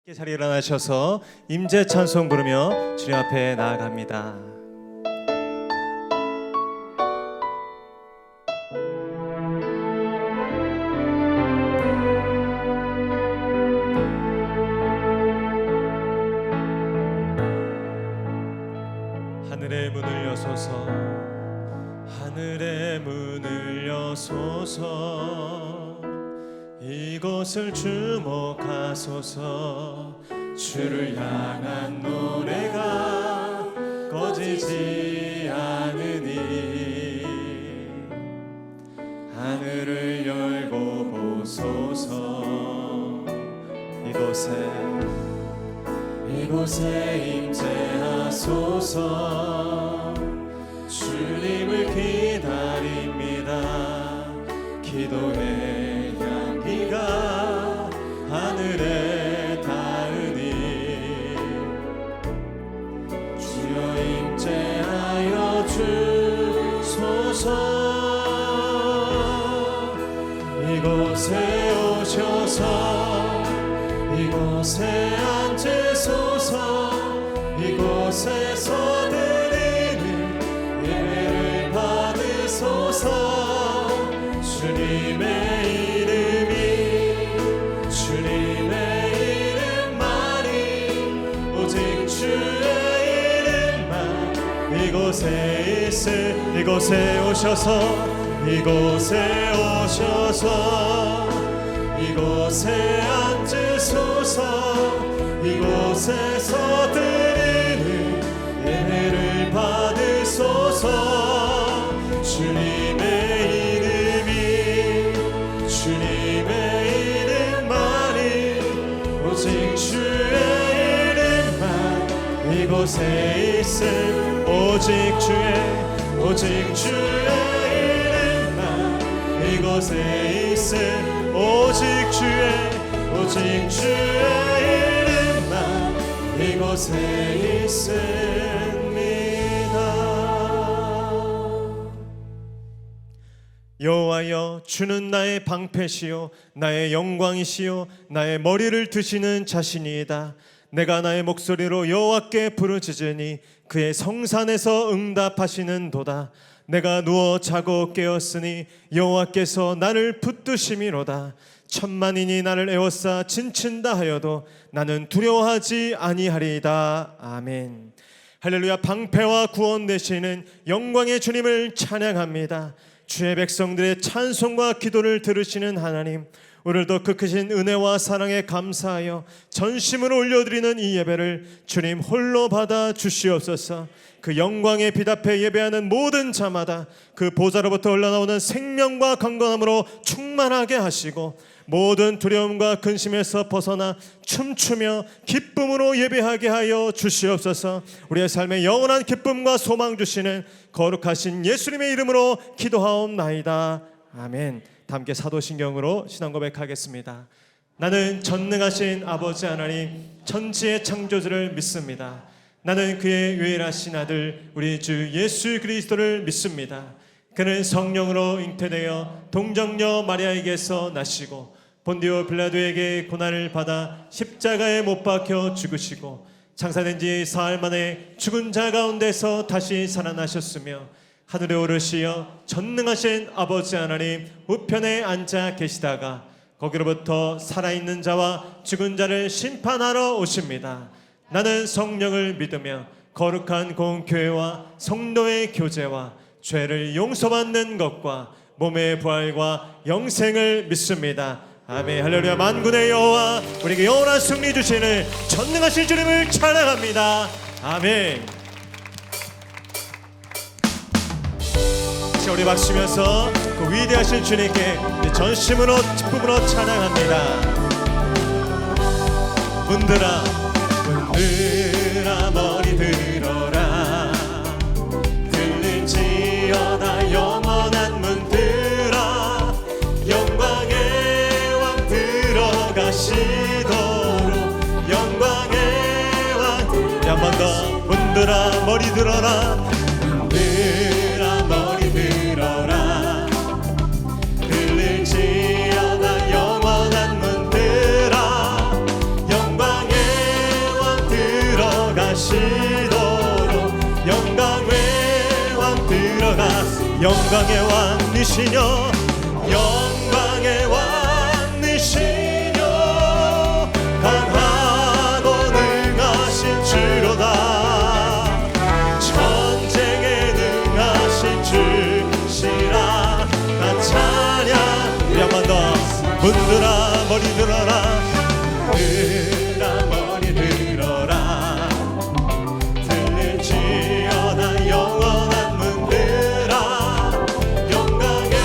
자리에 일어나셔서 임재 찬송 부르며 주님 앞에 나아갑니다. 하늘의 문을 여소서, 하늘의 문을 여소서, 이곳을 주목하소서. 주를 향한 노래가 꺼지지 않으니 하늘을 열고 보소서. 이곳에 임재하소서. 주님을 기다립니다. 기도의 향기가 하늘에 닿으니 주여 임재하여 주소서. 이곳에 오셔서 이곳에 앉으소서. 이곳에서 드리는 예배를 받으소서. 주님의 이름만이 오직 주의 이름만 이곳에 오셔서 이곳에 앉으소서. 이곳에서 드리는 예배를 받으소서. 주님의 이름만이 오직 주의 이름만 이곳에 있음. 오직 주의 이름만 이곳에 있음. 오직 주의 이름만 이곳에 있습니다. 여호와여, 주는 나의 방패시요 나의 영광이시요 나의 머리를 드시는 자신이다. 내가 나의 목소리로 여호와께 부르짖으니 그의 성산에서 응답하시는도다. 내가 누워 자고 깨었으니 여호와께서 나를 붙드심이로다. 천만인이 나를 에워싸 진친다 하여도 나는 두려워하지 아니하리이다. 아멘. 할렐루야. 방패와 구원 되시는 영광의 주님을 찬양합니다. 주의 백성들의 찬송과 기도를 들으시는 하나님, 오늘도 그 크신 은혜와 사랑에 감사하여 전심으로 올려드리는 이 예배를 주님 홀로 받아 주시옵소서. 그 영광에 비답해 예배하는 모든 자마다 그 보좌로부터 흘러나오는 생명과 강건함으로 충만하게 하시고 모든 두려움과 근심에서 벗어나 춤추며 기쁨으로 예배하게 하여 주시옵소서. 우리의 삶에 영원한 기쁨과 소망 주시는 거룩하신 예수님의 이름으로 기도하옵나이다. 아멘. 함께 사도신경으로 신앙 고백하겠습니다. 나는 전능하신 아버지 하나님 천지의 창조주를 믿습니다. 나는 그의 유일하신 아들 우리 주 예수 그리스도를 믿습니다. 그는 성령으로 잉태되어 동정녀 마리아에게서 나시고 본디오 빌라도에게 고난을 받아 십자가에 못 박혀 죽으시고 장사된 지 사흘 만에 죽은 자 가운데서 다시 살아나셨으며 하늘에 오르시어 전능하신 아버지 하나님 우편에 앉아 계시다가 거기로부터 살아있는 자와 죽은 자를 심판하러 오십니다. 나는 성령을 믿으며 거룩한 공교회와 성도의 교제와 죄를 용서받는 것과 몸의 부활과 영생을 믿습니다. 아멘. 할렐루야. 만군의 여호와 우리에게 영원한 승리 주시는 전능하신 주님을 찬양합니다. 아멘. 우리 박수면서 그 위대하신 주님께 전심으로 기쁨으로 찬양합니다. 문들아 머리 들어라. 들릴지어다 영원한 문들아. 영광의 왕 들어가시도록 영광의 왕. 한 번 더. 문들아 머리 들어라. 문들아 머리 들어라. 들릴지어다 영원한 문들아. 영광의 영광의 왕이시여 영광의 왕이시여 강하고 능하신 주로다 전쟁에 능하신 주시라 나 찬양 우리 한 번 더 문들아 머리 들어라 문들아 머리 들어라 들릴지어다 영원한 문들아 영광의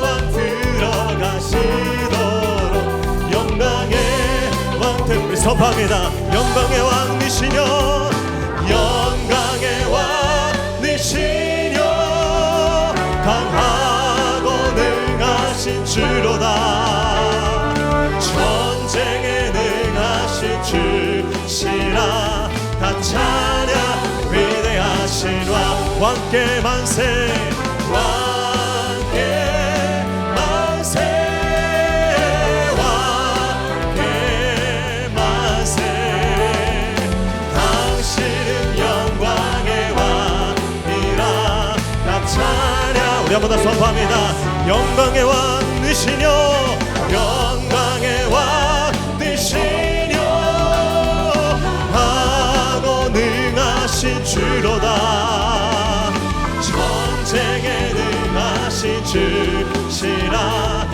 왕 들어가시도록 영광의 왕 우리 선포합니다 영광의 왕이시여 영광의 왕이시여 강하고 능하신 주로다 전쟁에 능하신 주시라 다 찬양 위대하신 왕께 만세 왕께 만세 왕께 만세 당신은 영광의 왕이라 다 찬양 우리 한 번 더 선포합니다 영광의 왕이시여 영광의 왕이시여 하고 능하신 주로다 전쟁에 능하신 주시라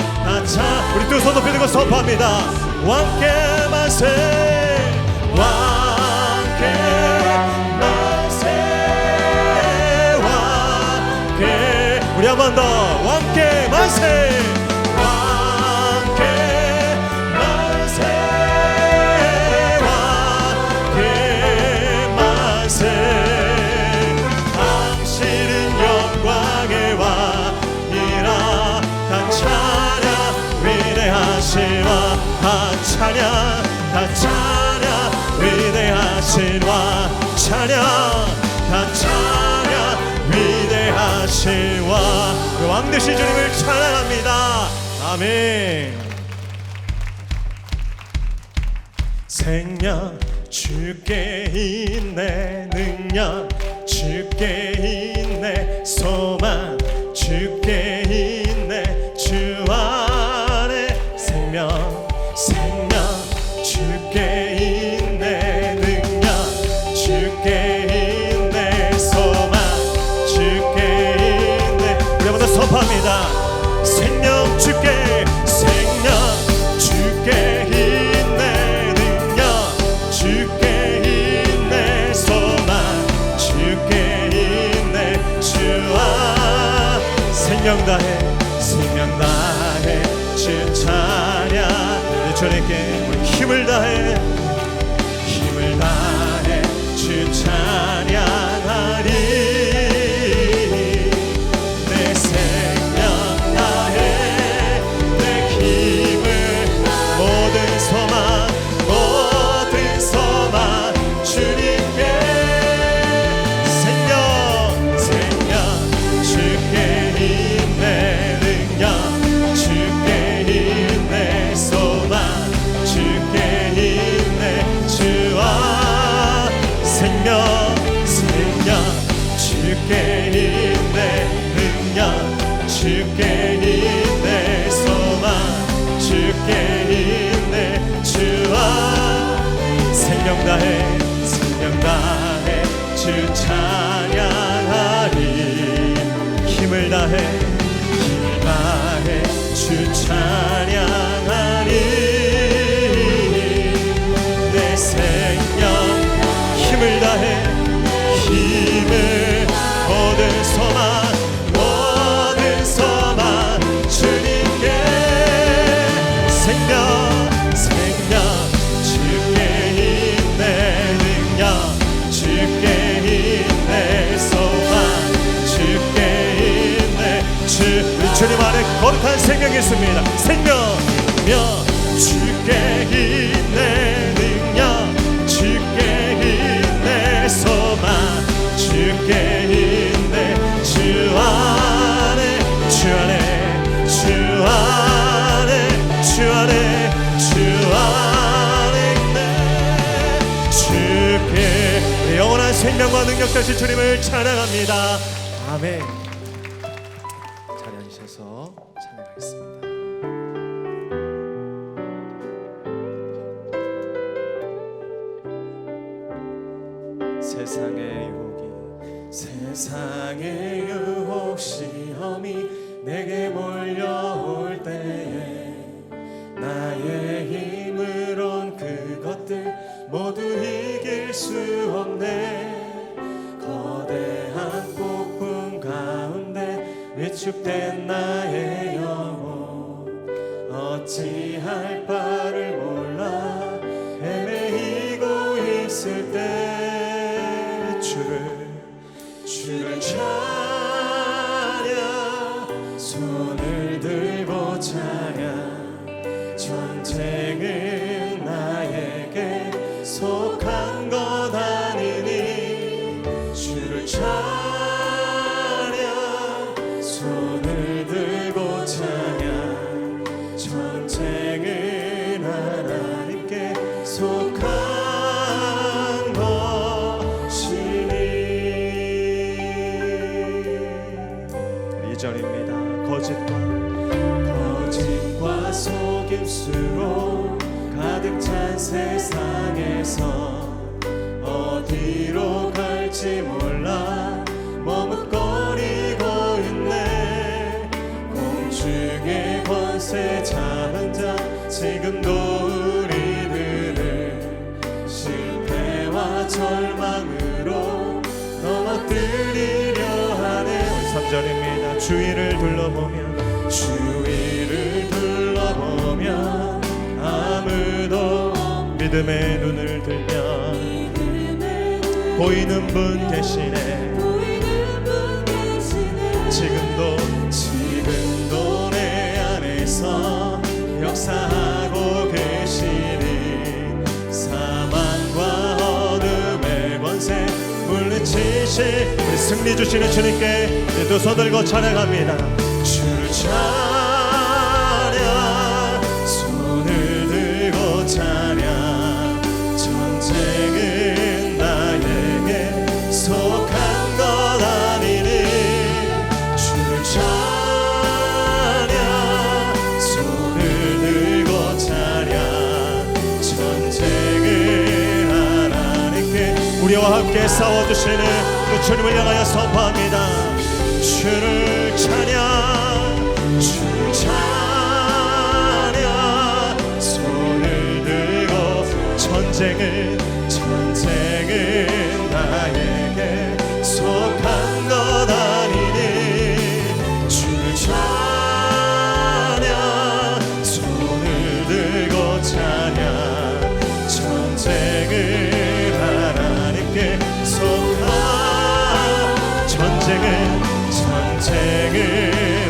자 우리 두 손 높이 들고 선포합니다 왕께 만세 왕께 만세 왕께 우리 한 번 더 왕께 만세 찬양 다 찬양 위대하신 왕 찬양 다 찬양 위대하신 왕 되신 주님을 찬양합니다 아멘 생명 주께 있네 능력 주께 있네 소망 주께 있네 주 안에 생명 주께 있네 능력 주께 있네 소망 주께 있네 우리 한번 더 선포합니다 생명 주께 있네 능력 주께 있네 소망 주께 있네 주와 생명 다해 주 찬양 주님께 우리 힘을 다해 주 찬양하리 내 생명 다해 내 힘을 모든 소망 주님께 생명 주께 있네 능력 주께 있네 소망 주께 있네 주와 생명 주께 있네 능력 주께 있네 소망 주께 있네 주와 생명 다해 주 찬양하리 힘을 다해 주 찬양하리 내 생명 힘을 다해 모든 소망 주님께 생명 주께 있네 능력 주께 있네 소망 주께 있네 주님 안에 거룩한 생명이 있습니다 생명 주께 있네 능력 주께 있네 소망 주께 있네 주 안에 있네 주께 영원한 생명과 능력 되신 주님을 찬양합니다 아멘 세상의 유혹 시험이 내게 몰려올 때에 나의 힘으론 그것들 모두 이길 수 없네. 거대한 폭풍 가운데 위축된 나의 영혼 어찌할 바를 몰라 헤매이고 있을 때 주를 찬양 손을 들고 찬양 전쟁은 나에게 속한 것 아니니 주를 찬양 손을 들고 찬양 전쟁은 하나님께 속한 것이니. 2절입니다. 거짓과 속임수로 가득 찬 세상에서 어디로 갈지 몰라 머뭇거리고 있네. 공중의 권세 잡은 자 지금도 우리들을 실패와 절망으로 넘어뜨리려 하네. 3절입니다. 주위를 둘러보면 아무도 믿음의 눈을 들면 보이는 분 대신에 지금도 내 안에서 역사하고 계시니 사망과 어둠의 권세 물리치시. 우리 승리 주시는 주님께 두 손 들고 찬양합니다. 주를 찬양 손을 들고 찬양 전쟁은 나에게 속한 것 아니니 주를 찬양 손을 들고 찬양 전쟁은 하나님께 우리와 함께 싸워주시는 그 주님을 향하여 선포합니다. 주를 찬양 손을 들고 전쟁은 나에게 속한 것 아니니 주를 찬양 손을 들고 찬양 전쟁은 하나님께 속한 전쟁은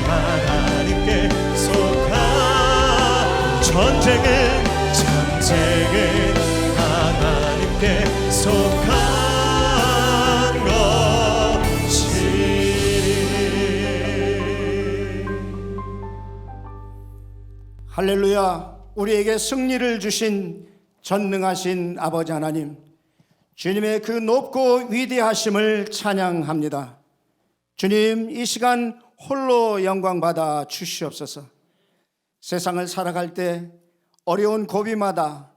하나님께 속한 전쟁은 하나님께 속한 것이니. 할렐루야. 우리에게 승리를 주신 전능하신 아버지 하나님, 주님의 그 높고 위대하심을 찬양합니다. 주님, 이 시간 홀로 영광 받아 주시옵소서. 세상을 살아갈 때 어려운 고비마다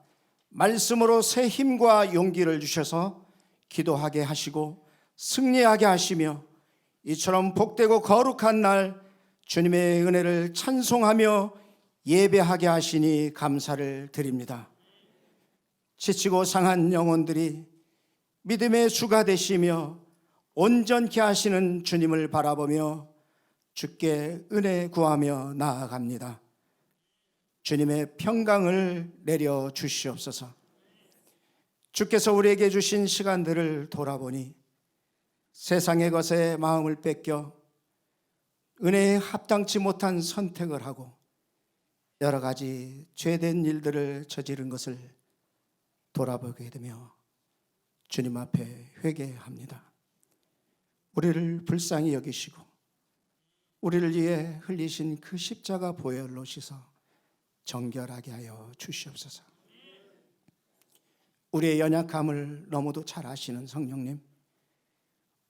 말씀으로 새 힘과 용기를 주셔서 기도하게 하시고 승리하게 하시며 이처럼 복되고 거룩한 날 주님의 은혜를 찬송하며 예배하게 하시니 감사를 드립니다. 지치고 상한 영혼들이 믿음의 주가 되시며 온전케 하시는 주님을 바라보며 주께 은혜 구하며 나아갑니다. 주님의 평강을 내려 주시옵소서. 주께서 우리에게 주신 시간들을 돌아보니 세상의 것에 마음을 뺏겨 은혜에 합당치 못한 선택을 하고 여러 가지 죄된 일들을 저지른 것을 돌아보게 되며 주님 앞에 회개합니다. 우리를 불쌍히 여기시고 우리를 위해 흘리신 그 십자가 보혈로 씻어 정결하게 하여 주시옵소서. 우리의 연약함을 너무도 잘 아시는 성령님,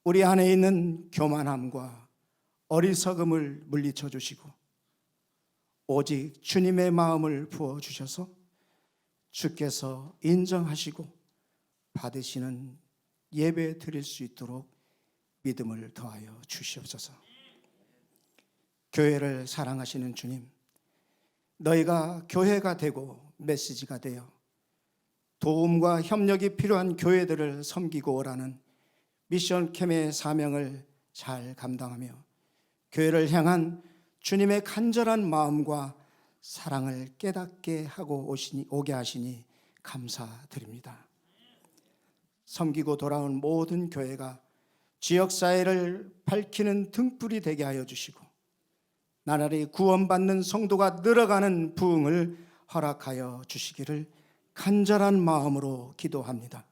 우리 안에 있는 교만함과 어리석음을 물리쳐 주시고 오직 주님의 마음을 부어주셔서 주께서 인정하시고 받으시는 예배 드릴 수 있도록 믿음을 더하여 주시옵소서. 교회를 사랑하시는 주님, 너희가 교회가 되고 메시지가 되어 도움과 협력이 필요한 교회들을 섬기고 오라는 미션 캠의 사명을 잘 감당하며 교회를 향한 주님의 간절한 마음과 사랑을 깨닫게 하고 오게 하시니 감사드립니다. 섬기고 돌아온 모든 교회가 지역사회를 밝히는 등불이 되게 하여 주시고 나날이 구원받는 성도가 늘어가는 부흥을 허락하여 주시기를 간절한 마음으로 기도합니다.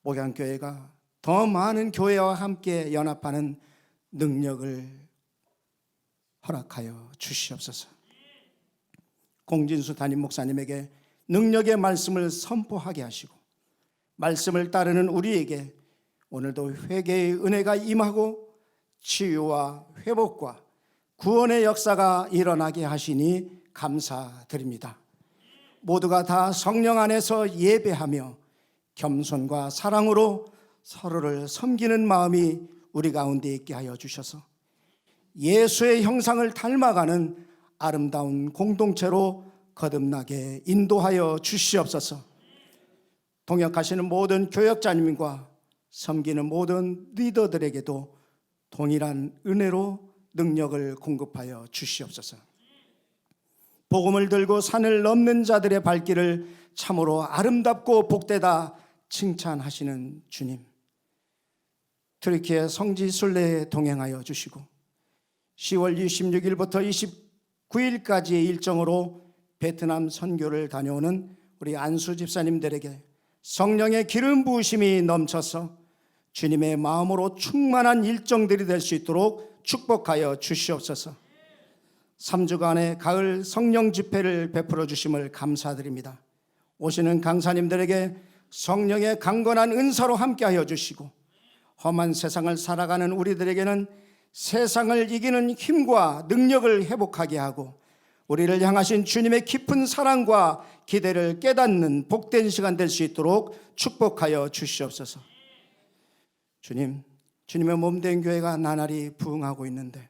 목양교회가 더 많은 교회와 함께 연합하는 능력을 허락하여 주시옵소서. 공진수 담임 목사님에게 능력의 말씀을 선포하게 하시고 말씀을 따르는 우리에게 오늘도 회개의 은혜가 임하고 치유와 회복과 구원의 역사가 일어나게 하시니 감사드립니다. 모두가 다 성령 안에서 예배하며 겸손과 사랑으로 서로를 섬기는 마음이 우리 가운데 있게 하여 주셔서 예수의 형상을 닮아가는 아름다운 공동체로 거듭나게 인도하여 주시옵소서. 동역하시는 모든 교역자님과 섬기는 모든 리더들에게도 동일한 은혜로 능력을 공급하여 주시옵소서. 복음을 들고 산을 넘는 자들의 발길을 참으로 아름답고 복되다 칭찬하시는 주님, 트리키의 성지 순례에 동행하여 주시고 10월 26일부터 29일까지의 일정으로 베트남 선교를 다녀오는 우리 안수 집사님들에게 성령의 기름 부으심이 넘쳐서 주님의 마음으로 충만한 일정들이 될 수 있도록 축복하여 주시옵소서. 3주간의 가을 성령 집회를 베풀어 주심을 감사드립니다. 오시는 강사님들에게 성령의 강건한 은사로 함께하여 주시고 험한 세상을 살아가는 우리들에게는 세상을 이기는 힘과 능력을 회복하게 하고 우리를 향하신 주님의 깊은 사랑과 기대를 깨닫는 복된 시간 될 수 있도록 축복하여 주시옵소서. 주님, 주님의 몸된 교회가 나날이 부흥하고 있는데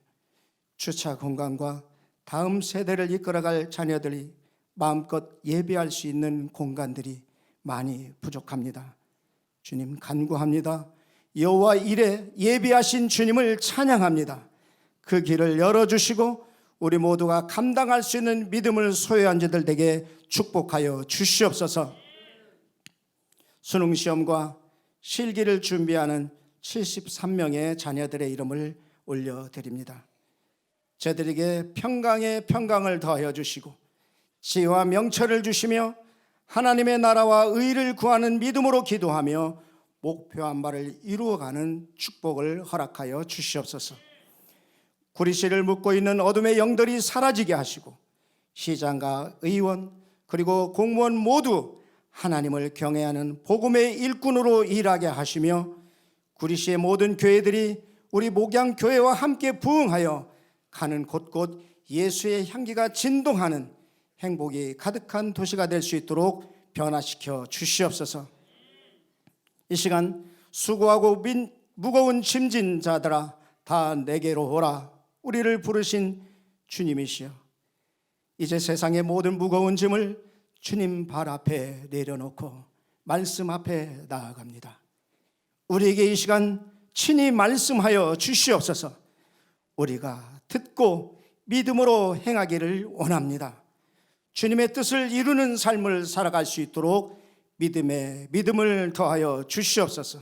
주차 공간과 다음 세대를 이끌어갈 자녀들이 마음껏 예배할 수 있는 공간들이 많이 부족합니다. 주님 간구합니다. 여호와 일에 예비하신 주님을 찬양합니다. 그 길을 열어주시고 우리 모두가 감당할 수 있는 믿음을 소유한 자들 되게 축복하여 주시옵소서. 수능시험과 실기를 준비하는 73명의 자녀들의 이름을 올려드립니다. 저들에게 평강에 평강을 더하여 주시고 지혜와 명철을 주시며 하나님의 나라와 의를 구하는 믿음으로 기도하며 목표한 바를 이루어가는 축복을 허락하여 주시옵소서. 구리씨를 묶고 있는 어둠의 영들이 사라지게 하시고 시장과 의원 그리고 공무원 모두 하나님을 경외하는 복음의 일꾼으로 일하게 하시며 구리씨의 모든 교회들이 우리 목양교회와 함께 부흥하여 가는 곳곳 예수의 향기가 진동하는 행복이 가득한 도시가 될 수 있도록 변화시켜 주시옵소서. 이 시간 수고하고 무거운 짐진 자들아 다 내게로 오라. 우리를 부르신 주님이시여, 이제 세상의 모든 무거운 짐을 주님 발 앞에 내려놓고 말씀 앞에 나아갑니다. 우리에게 이 시간 친히 말씀하여 주시옵소서. 우리가 듣고 믿음으로 행하기를 원합니다. 주님의 뜻을 이루는 삶을 살아갈 수 있도록 믿음을 더하여 주시옵소서.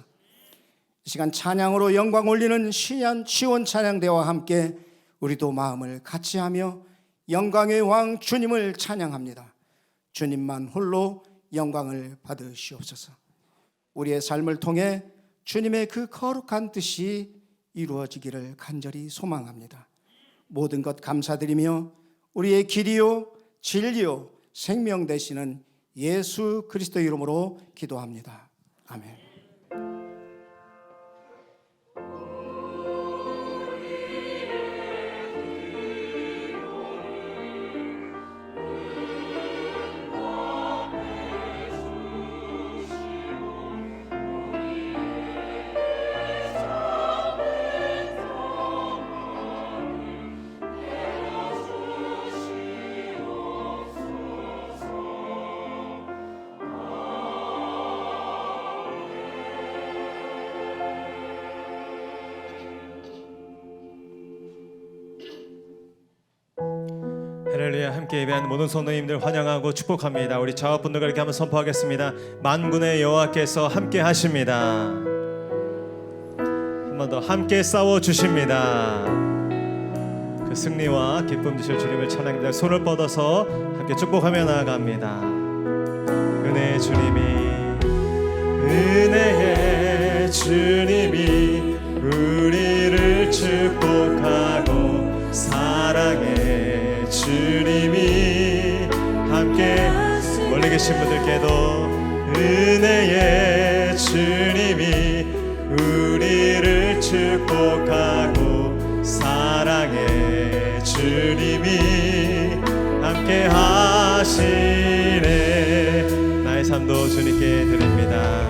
이 시간 찬양으로 영광 올리는 시온 찬양대와 함께 우리도 마음을 같이 하며 영광의 왕 주님을 찬양합니다. 주님만 홀로 영광을 받으시옵소서. 우리의 삶을 통해 주님의 그 거룩한 뜻이 이루어지기를 간절히 소망합니다. 모든 것 감사드리며 우리의 길이요 진리요 생명 되시는 예수 그리스도 이름으로 기도합니다. 아멘. 할렐루야. 함께 예배하는 모든 성도님들 환영하고 축복합니다. 우리 자업분들과 이렇게 한번 선포하겠습니다. 만군의 여호와께서 함께 하십니다. 한 번 더 함께 싸워 주십니다. 그 승리와 기쁨 주실 주님을 찬양합니다. 손을 뻗어서 함께 축복하며 나아갑니다. 은혜의 주님이, 은혜의 주님이 우리를 축복하고 사랑의 주님이 함께, 멀리 계신 분들께도 은혜의 주님이 우리를 축복하고 사랑의 주님이 함께 하시네. 나의 삶도 주님께 드립니다.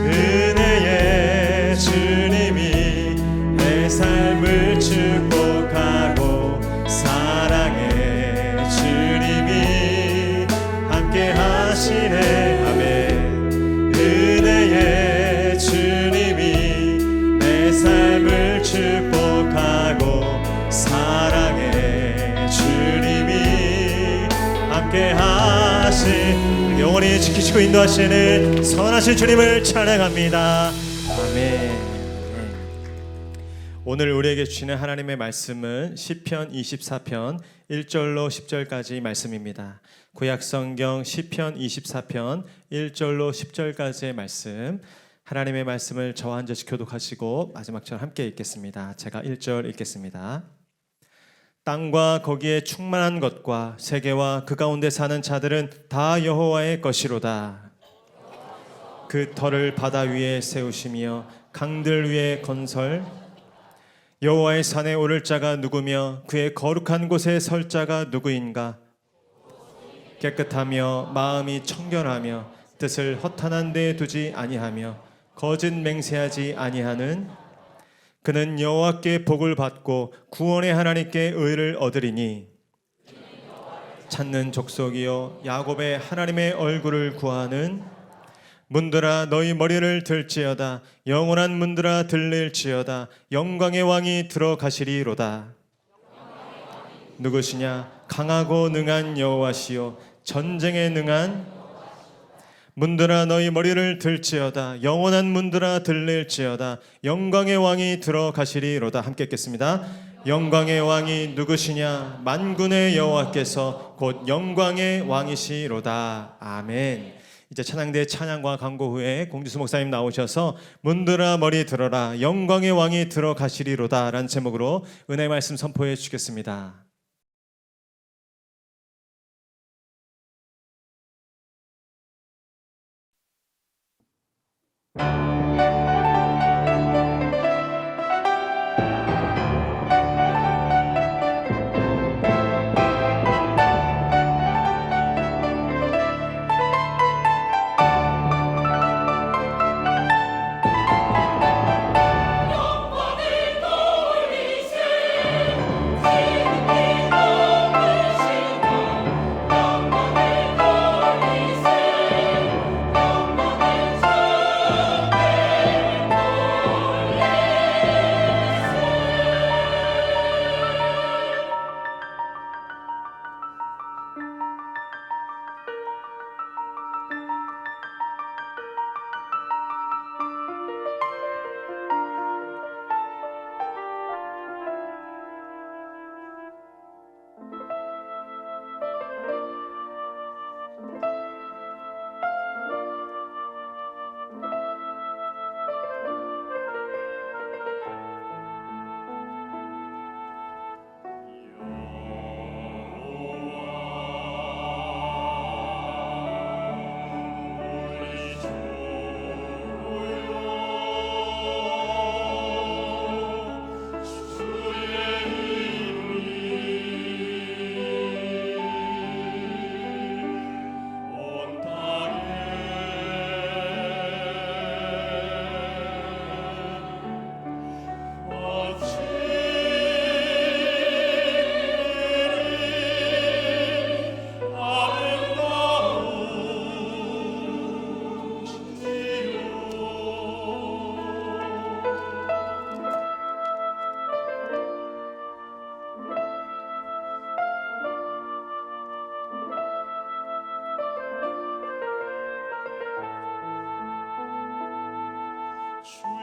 은혜의 주님이 내 삶을 축복하고 사랑의 주님이 함께 하시네. 아멘. 은혜의 주님이 내 삶을 축복하고 사랑의 주님이 함께 하시, 영원히 지키시고 인도하시는 선하신 주님을 찬양합니다. 아멘. 오늘 우리에게 주시는 하나님의 말씀은 시편 24편 1절로 10절까지 말씀입니다. 구약성경 시편 24편 1절로 10절까지의 말씀, 하나님의 말씀을 저와 한 절씩 교독하시고 마지막처럼 함께 읽겠습니다. 제가 1절 읽겠습니다. 땅과 거기에 충만한 것과 세계와 그 가운데 사는 자들은 다 여호와의 것이로다. 그 터를 바다 위에 세우시며 강들 위에 건설, 여호와의 산에 오를 자가 누구며 그의 거룩한 곳에 설 자가 누구인가? 깨끗하며 마음이 청결하며 뜻을 허탄한 데에 두지 아니하며 거짓 맹세하지 아니하는, 그는 여호와께 복을 받고 구원의 하나님께 의를 얻으리니, 찾는 족속이요 야곱의 하나님의 얼굴을 구하는 문들아 너희 머리를 들지어다. 영원한 문들아 들릴지어다. 영광의 왕이 들어가시리로다. 누구시냐? 강하고 능한 여호와시요 전쟁에 능한, 문들아 너희 머리를 들지어다. 영원한 문들아 들릴지어다. 영광의 왕이 들어가시리로다. 함께 읽겠습니다. 영광의 왕이 누구시냐? 만군의 여호와께서 곧 영광의 왕이시로다. 아멘. 이제 찬양대 찬양과 광고 후에 공주수 목사님 나오셔서 문들아 머리 들어라 영광의 왕이 들어가시리로다 라는 제목으로 은혜의 말씀 선포해 주시겠습니다.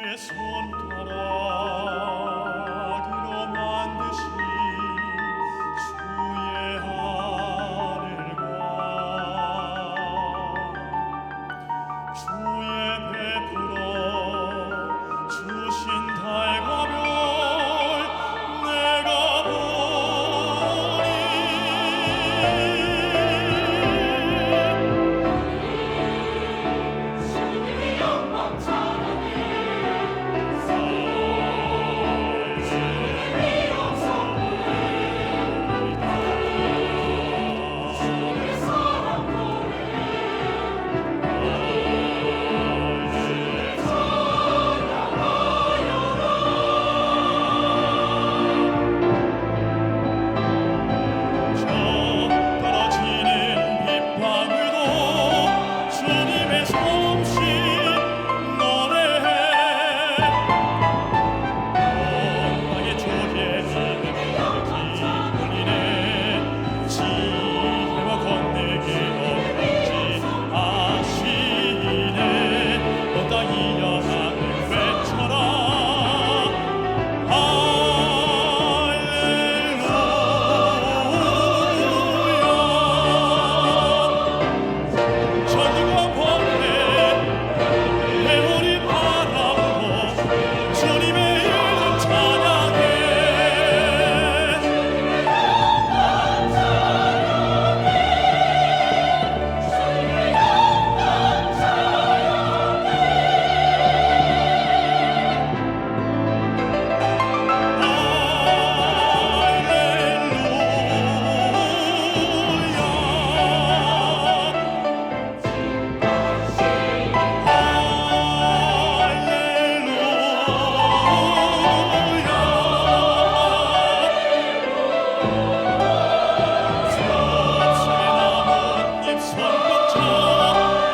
손가락으로 만드신 주의 하늘과 주의 베풀어 주신 달과 별 내가 보니 떨어지는 빗방울도 주님의 솜씨 노래해 온 땅의 조개 하늘을 기울이네 지혜와 건네기로 건지 아시네 온 땅이여 하늘 외쳐라 천지과 번뇌 회오리 바람도 주님의 이름 찬양해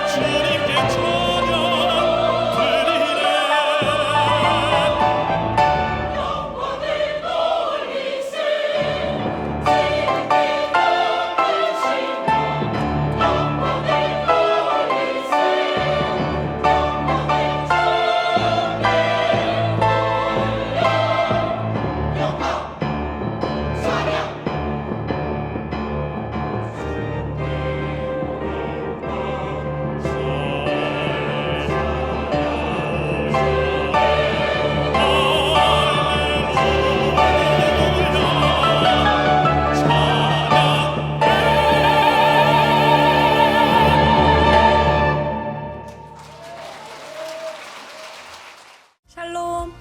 주님께 찬양 드리네 샬롬!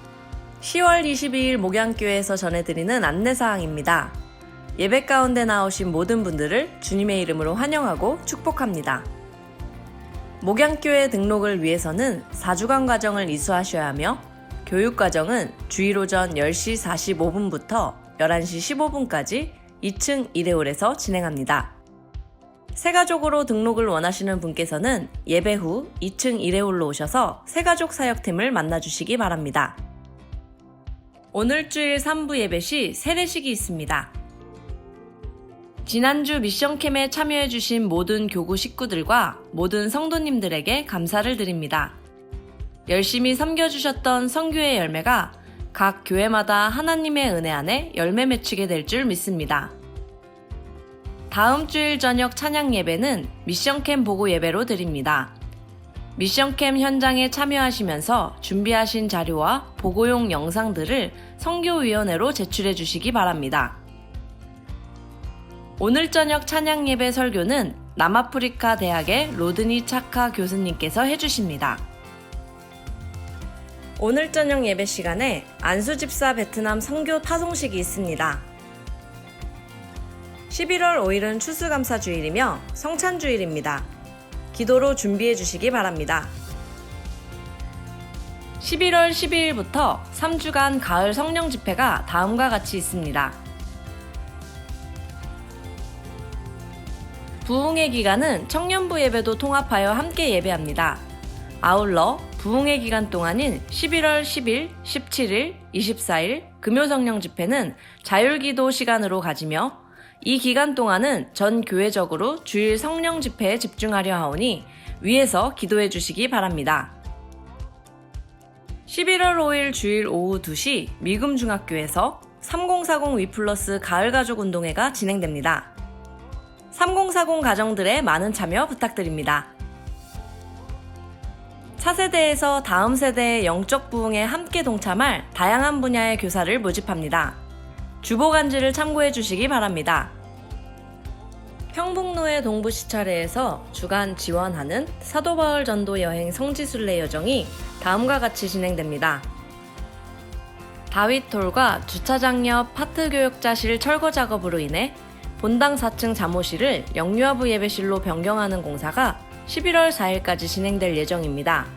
10월 22일 목양교회에서 전해드리는 안내사항입니다. 예배 가운데 나오신 모든 분들을 주님의 이름으로 환영하고 축복합니다. 목양교회 등록을 위해서는 4주간 과정을 이수하셔야 하며 교육과정은 주일 오전 10시 45분부터 11시 15분까지 2층 1회홀에서 진행합니다. 새가족으로 등록을 원하시는 분께서는 예배 후 2층 1회홀로 오셔서 새가족 사역팀을 만나주시기 바랍니다. 오늘 주일 3부 예배 시 세례식이 있습니다. 지난주 미션캠에 참여해주신 모든 교구 식구들과 모든 성도님들에게 감사를 드립니다. 열심히 섬겨주셨던 성교의 열매가 각 교회마다 하나님의 은혜 안에 열매 맺히게 될 줄 믿습니다. 다음 주일 저녁 찬양 예배는 미션캠 보고 예배로 드립니다. 미션캠 현장에 참여하시면서 준비하신 자료와 보고용 영상들을 선교위원회로 제출해 주시기 바랍니다. 오늘 저녁 찬양 예배 설교는 남아프리카 대학의 로드니 차카 교수님께서 해주십니다. 오늘 저녁 예배 시간에 안수집사 베트남 선교 파송식이 있습니다. 11월 5일은 추수감사주일이며 성찬주일입니다. 기도로 준비해 주시기 바랍니다. 11월 12일부터 3주간 가을 성령 집회가 다음과 같이 있습니다. 부흥의 기간은 청년부 예배도 통합하여 함께 예배합니다. 아울러 부흥의 기간 동안인 11월 10일, 17일, 24일 금요성령 집회는 자율기도 시간으로 가지며 이 기간 동안은 전 교회적으로 주일 성령 집회에 집중하려 하오니 위에서 기도해 주시기 바랍니다. 11월 5일 주일 오후 2시 미금중학교에서 3040 위플러스 가을가족 운동회가 진행됩니다. 3040 가정들의 많은 참여 부탁드립니다. 차세대에서 다음 세대의 영적 부흥에 함께 동참할 다양한 분야의 교사를 모집합니다. 주보간지를 참고해 주시기 바랍니다. 평북로의 동부시찰회에서 주간 지원하는 사도바울 전도 여행 성지순례 여정이 다음과 같이 진행됩니다. 다윗홀과 주차장 옆 파트교역자실 철거 작업으로 인해 본당 4층 잠호실을 영유아부 예배실로 변경하는 공사가 11월 4일까지 진행될 예정입니다.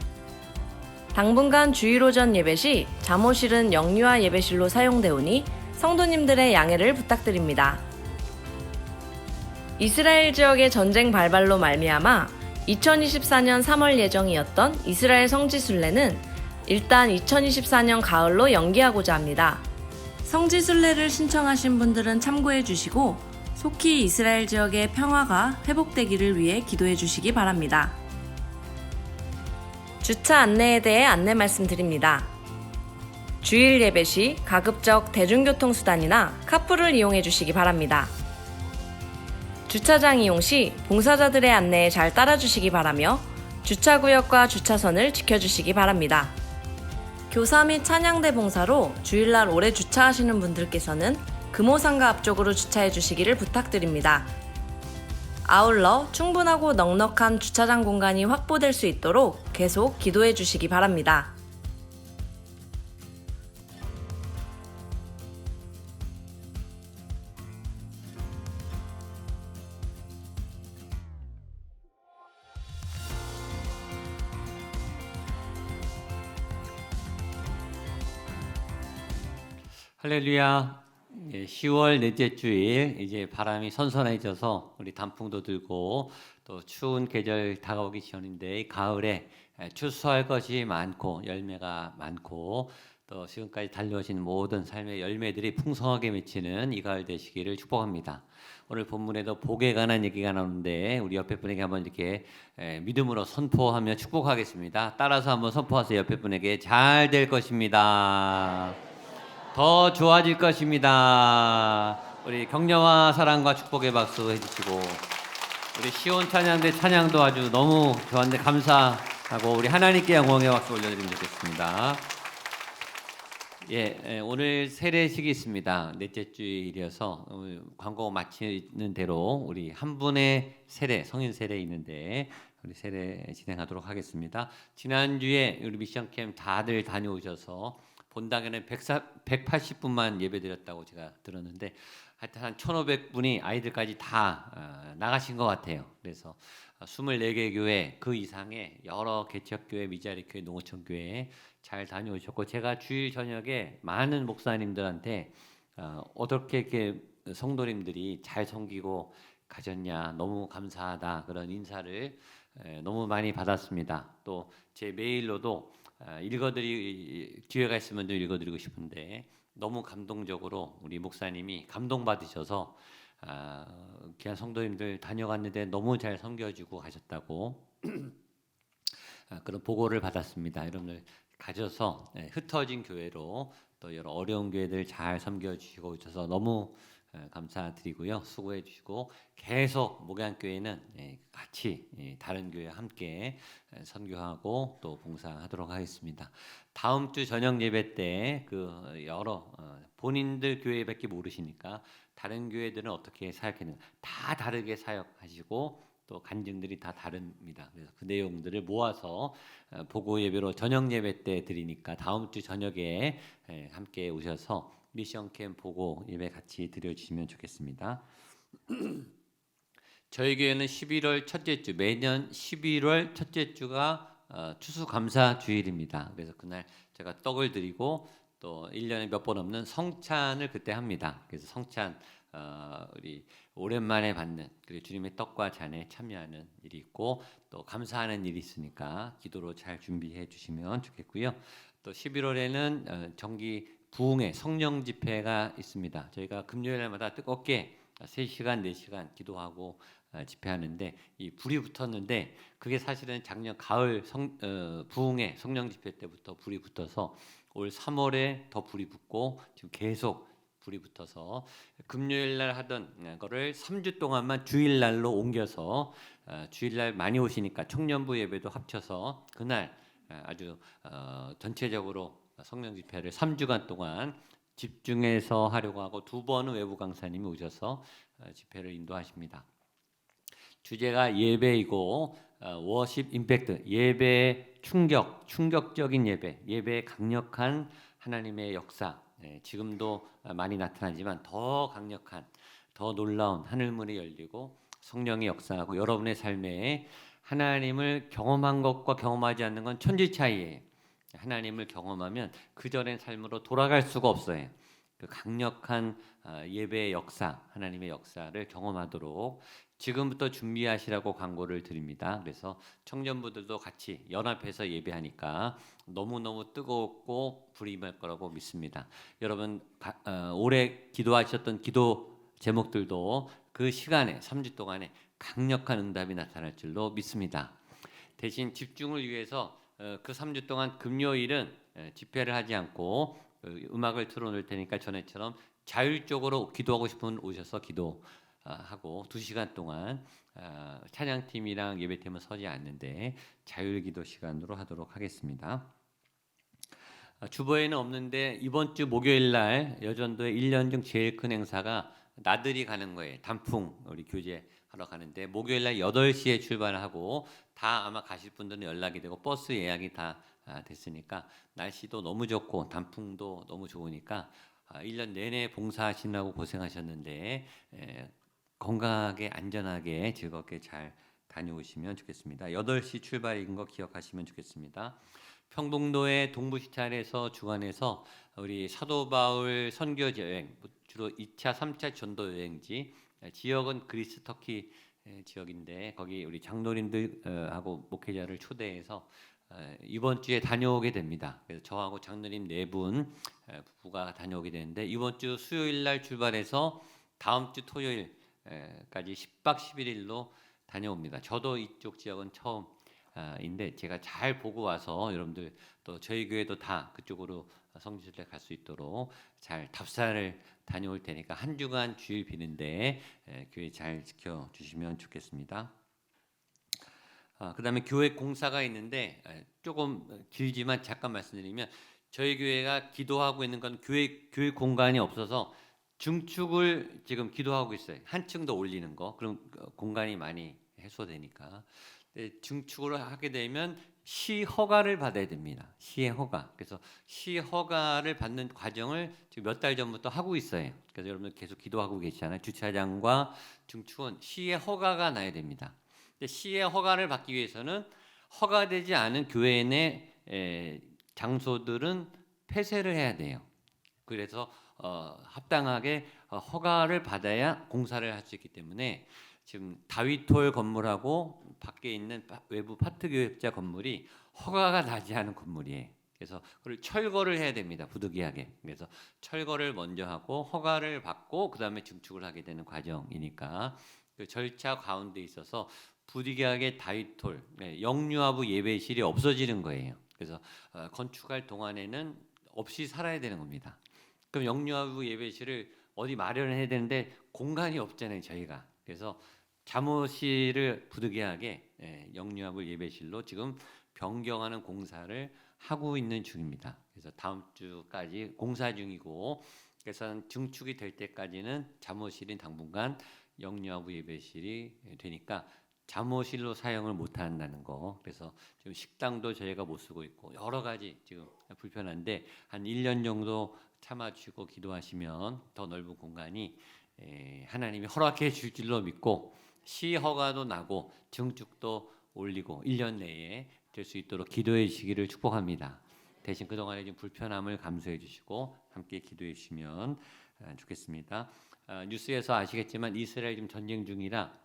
당분간 주일 오전 예배 시 잠호실은 영유아 예배실로 사용되오니 성도님들의 양해를 부탁드립니다. 이스라엘 지역의 전쟁 발발로 말미암아 2024년 3월 예정이었던 이스라엘 성지순례는 일단 2024년 가을로 연기하고자 합니다. 성지순례를 신청하신 분들은 참고해 주시고 속히 이스라엘 지역의 평화가 회복되기를 위해 기도해 주시기 바랍니다. 주차 안내에 대해 안내 말씀드립니다. 주일 예배 시 가급적 대중교통수단이나 카풀을 이용해 주시기 바랍니다. 주차장 이용 시 봉사자들의 안내에 잘 따라주시기 바라며 주차구역과 주차선을 지켜주시기 바랍니다. 교사 및 찬양대 봉사로 주일날 오래 주차하시는 분들께서는 금호상가 앞쪽으로 주차해 주시기를 부탁드립니다. 아울러 충분하고 넉넉한 주차장 공간이 확보될 수 있도록 계속 기도해 주시기 바랍니다. 할렐루야. 10월 넷째 주일 이제 바람이 선선해져서 우리 단풍도 들고 또 추운 계절 다가오기 전인데 가을에 추수할 것이 많고 열매가 많고 또 지금까지 달려오신 모든 삶의 열매들이 풍성하게 맺히는 이 가을 되시기를 축복합니다. 오늘 본문에도 복에 관한 얘기가 나오는데 우리 옆에 분에게 한번 이렇게 믿음으로 선포하며 축복하겠습니다. 따라서 한번 선포하세요. 옆에 분에게 잘 될 것입니다. 더 좋아질 것입니다. 우리 격려와 사랑과 축복의 박수 해주시고 우리 시온 찬양대 찬양도 아주 너무 좋았는데 감사하고 우리 하나님께 영광의 박수 올려드리면 좋겠습니다. 오늘 세례식이 있습니다. 넷째 주일이어서 광고 마치는 대로 우리 한 분의 세례, 성인 세례 있는데 우리 세례 진행하도록 하겠습니다. 지난주에 우리 미션캠 다들 다녀오셔서 본당에는 180분만 예배드렸다고 제가 들었는데 하여튼 한 1,500분이 아이들까지 다 나가신 것 같아요. 그래서 24개 교회 그 이상의 여러 개척교회, 미자리교회, 농어촌교회 잘 다녀오셨고 제가 주일 저녁에 많은 목사님들한테 어떻게 이렇게 성도님들이 잘 섬기고 가셨냐 너무 감사하다 그런 인사를 너무 많이 받았습니다. 또 제 메일로도 기회가 있으면 좀 읽어드리고 싶은데 너무 감동적으로 우리 목사님이 감동받으셔서 귀한 성도님들 다녀갔는데 너무 잘 섬겨주고 가셨다고 그런 보고를 받았습니다. 여러분들 가셔서 흩어진 교회로 또 여러 어려운 교회들 잘 섬겨주시고 있어서 너무 감사드리고요. 수고해 주시고 계속 목양교회는 같이 다른 교회와 함께 선교하고 또 봉사하도록 하겠습니다. 다음 주 저녁 예배 때 그 여러 본인들 교회밖에 모르시니까 다른 교회들은 어떻게 사역했는가 다 다르게 사역하시고 또 간증들이 다 다릅니다. 그래서 그 내용들을 모아서 보고 예배로 저녁 예배 때 드리니까 다음 주 저녁에 함께 오셔서 미션 캠 보고 예배 같이 드려주시면 좋겠습니다. 저희 교회는 11월 첫째 주 매년 11월 첫째 주가 추수감사 주일입니다. 그래서 그날 제가 떡을 드리고 또 1년에 몇 번 없는 성찬을 그때 합니다. 그래서 성찬 우리 오랜만에 받는 그리고 주님의 떡과 잔에 참여하는 일이 있고 또 감사하는 일이 있으니까 기도로 잘 준비해 주시면 좋겠고요. 또 11월에는 정기 부흥의 성령 집회가 있습니다. 저희가 금요일마다 뜨겁게 3시간, 4시간 기도하고 집회하는데 이 불이 붙었는데 그게 사실은 작년 가을 부흥회 성령 집회 때부터 불이 붙어서 올 3월에 더 불이 붙고 지금 계속 불이 붙어서 금요일 날 하던 거를 3주 동안만 주일 날로 옮겨서 주일 날 많이 오시니까 청년부 예배도 합쳐서 그날 아주 전체적으로 성령 집회를 3주간 동안 집중해서 하려고 하고 2번은 외부 강사님이 오셔서 집회를 인도하십니다. 주제가 예배이고 워십 임팩트, 예배의 충격적인 예배의 강력한 하나님의 역사. 지금도 많이 나타나지만 더 강력한, 더 놀라운 하늘문이 열리고 성령이 역사하고 여러분의 삶에 하나님을 경험한 것과 경험하지 않는 건 천지 차이예요. 하나님을 경험하면 그전의 삶으로 돌아갈 수가 없어요. 그 강력한 예배의 역사, 하나님의 역사를 경험하도록 지금부터 준비하시라고 광고를 드립니다. 그래서 청년부들도 같이 연합해서 예배하니까 너무너무 뜨겁고 불이 임할 거라고 믿습니다. 여러분 올해 기도하셨던 기도 제목들도 그 시간에 3주 동안에 강력한 응답이 나타날 줄로 믿습니다. 대신 집중을 위해서 그 3주 동안 금요일은 집회를 하지 않고 음악을 틀어놓을 테니까 전에처럼 자율적으로 기도하고 싶은 분 오셔서 기도하고 2시간 동안 찬양팀이랑 예배팀은 서지 않는데 자율기도 시간으로 하도록 하겠습니다. 주보에는 없는데 이번 주 목요일 날 여전도의 1년 중 제일 큰 행사가 나들이 가는 거예요. 단풍 우리 교제하러 가는데 목요일 날 8시에 출발하고 다 아마 가실 분들은 연락이 되고 버스 예약이 다 됐으니까 날씨도 너무 좋고 단풍도 너무 좋으니까 1년 내내 봉사하시느라고 고생하셨는데 건강하게 안전하게 즐겁게 잘 다녀오시면 좋겠습니다. 8시 출발인 거 기억하시면 좋겠습니다. 평북도의 동부시찰에서 주관해서 우리 사도 바울 선교 여행 주로 2차, 3차 전도 여행지 지역은 그리스, 터키 지역인데 거기 우리 장로님들하고 목회자를 초대해서 이번 주에 다녀오게 됩니다. 그래서 저하고 장로님 4분 부부가 다녀오게 되는데 이번 주 수요일 날 출발해서 다음 주 토요일까지 10박 11일로 다녀옵니다. 저도 이쪽 지역은 처음인데 제가 잘 보고 와서 여러분들 또 저희 교회도 다 그쪽으로 성지순례 갈 수 있도록 잘 답사를 다녀올 테니까 한 주간 주일 비는데 교회 잘 지켜주시면 좋겠습니다. 그다음에 교회 공사가 있는데 조금 길지만 잠깐 말씀드리면 저희 교회가 기도하고 있는 건 교회 공간이 없어서 증축을 지금 기도하고 있어요. 한 층 더 올리는 거. 그럼 공간이 많이 해소되니까. 증축을 하게 되면 시 허가를 받아야 됩니다. 시의 허가. 그래서 시 허가를 받는 과정을 지금 몇 달 전부터 하고 있어요. 그래서 여러분들 계속 기도하고 계시잖아요. 주차장과 증축은 시의 허가가 나야 됩니다. 시의 허가를 받기 위해서는 허가되지 않은 교회 내 장소들은 폐쇄를 해야 돼요. 그래서 합당하게 허가를 받아야 공사를 할 수 있기 때문에 지금 다윗홀 건물하고 밖에 있는 외부 파트교역자 건물이 허가가 나지 않은 건물이에요. 그래서 그걸 철거를 해야 됩니다. 부득이하게. 그래서 철거를 먼저 하고 허가를 받고 그 다음에 증축을 하게 되는 과정이니까 그 절차 가운데 있어서 부득이하게 다윗홀 영유아부 예배실이 없어지는 거예요. 그래서 건축할 동안에는 없이 살아야 되는 겁니다. 그럼 영유아부 예배실을 어디 마련을 해야 되는데 공간이 없잖아요, 저희가. 그래서 잠옷실을 부득이하게 영유아부 예배실로 지금 변경하는 공사를 하고 있는 중입니다. 그래서 다음 주까지 공사 중이고 그래서 증축이 될 때까지는 잠옷실인 당분간 영유아부 예배실이 되니까 잠옷실로 사용을 못 한다는 거. 그래서 지금 식당도 저희가 못 쓰고 있고 여러 가지 지금 불편한데 한 1년 정도 참아주시고 기도하시면 더 넓은 공간이 하나님이 허락해 줄 줄로 믿고 시 허가도 나고 증축도 올리고 1년 내에 될 수 있도록 기도해 주시기를 축복합니다. 대신 그동안에 좀 불편함을 감수해 주시고 함께 기도해 주시면 좋겠습니다. 뉴스에서 아시겠지만 이스라엘 지금 전쟁 중이라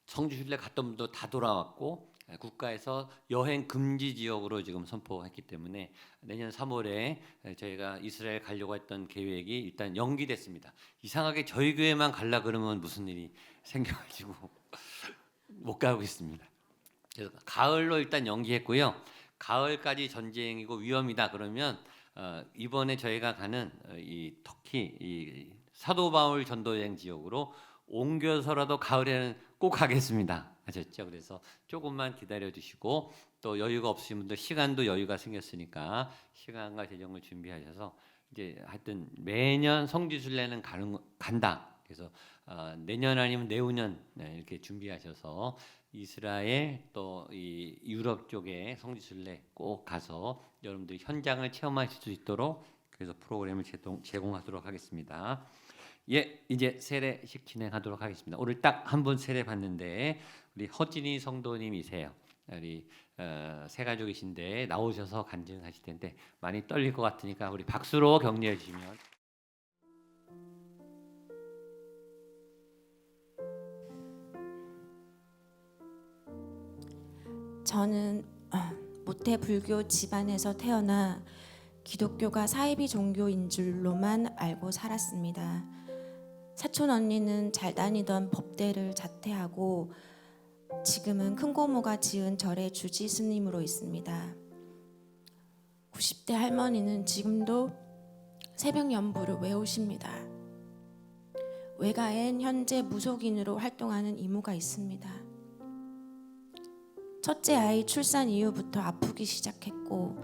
성지순례 갔던 분도 다 돌아왔고 국가에서 여행 금지 지역으로 지금 선포했기 때문에 내년 3월에 저희가 이스라엘 가려고 했던 계획이 일단 연기됐습니다. 이상하게 저희 교회만 갈라 그러면 무슨 일이 생겨가지고 못 가고 있습니다. 그래서 가을로 일단 연기했고요. 가을까지 전쟁이고 위험이다 그러면 이번에 저희가 가는 이 터키 이 사도 바울 전도여행 지역으로 옮겨서라도 가을에는 꼭 가겠습니다. 아셨죠? 그래서 조금만 기다려 주시고 또 여유가 없으신 분들 시간도 여유가 생겼으니까 시간과 재정을 준비하셔서 이제 하여튼 매년 성지순례는 간다. 그래서 내년 아니면 내후년 이렇게 준비하셔서 이스라엘 또 이 유럽 쪽에 성지순례 꼭 가서 여러분들이 현장을 체험하실 수 있도록 그래서 프로그램을 제공하도록 하겠습니다. 예, 이제 세례식 진행하도록 하겠습니다. 오늘 딱 한 분 세례 받는데 우리 허진이 성도님이세요. 우리 세 가족이신데 나오셔서 간증하실 텐데 많이 떨릴 것 같으니까 우리 박수로 격려해 주시면. 저는 모태 불교 집안에서 태어나 기독교가 사이비 종교인 줄로만 알고 살았습니다. 사촌 언니는 잘 다니던 법대를 자퇴하고 지금은 큰 고모가 지은 절의 주지 스님으로 있습니다. 90대 할머니는 지금도 새벽 연부를 외우십니다. 외가엔 현재 무속인으로 활동하는 이모가 있습니다. 첫째 아이 출산 이후부터 아프기 시작했고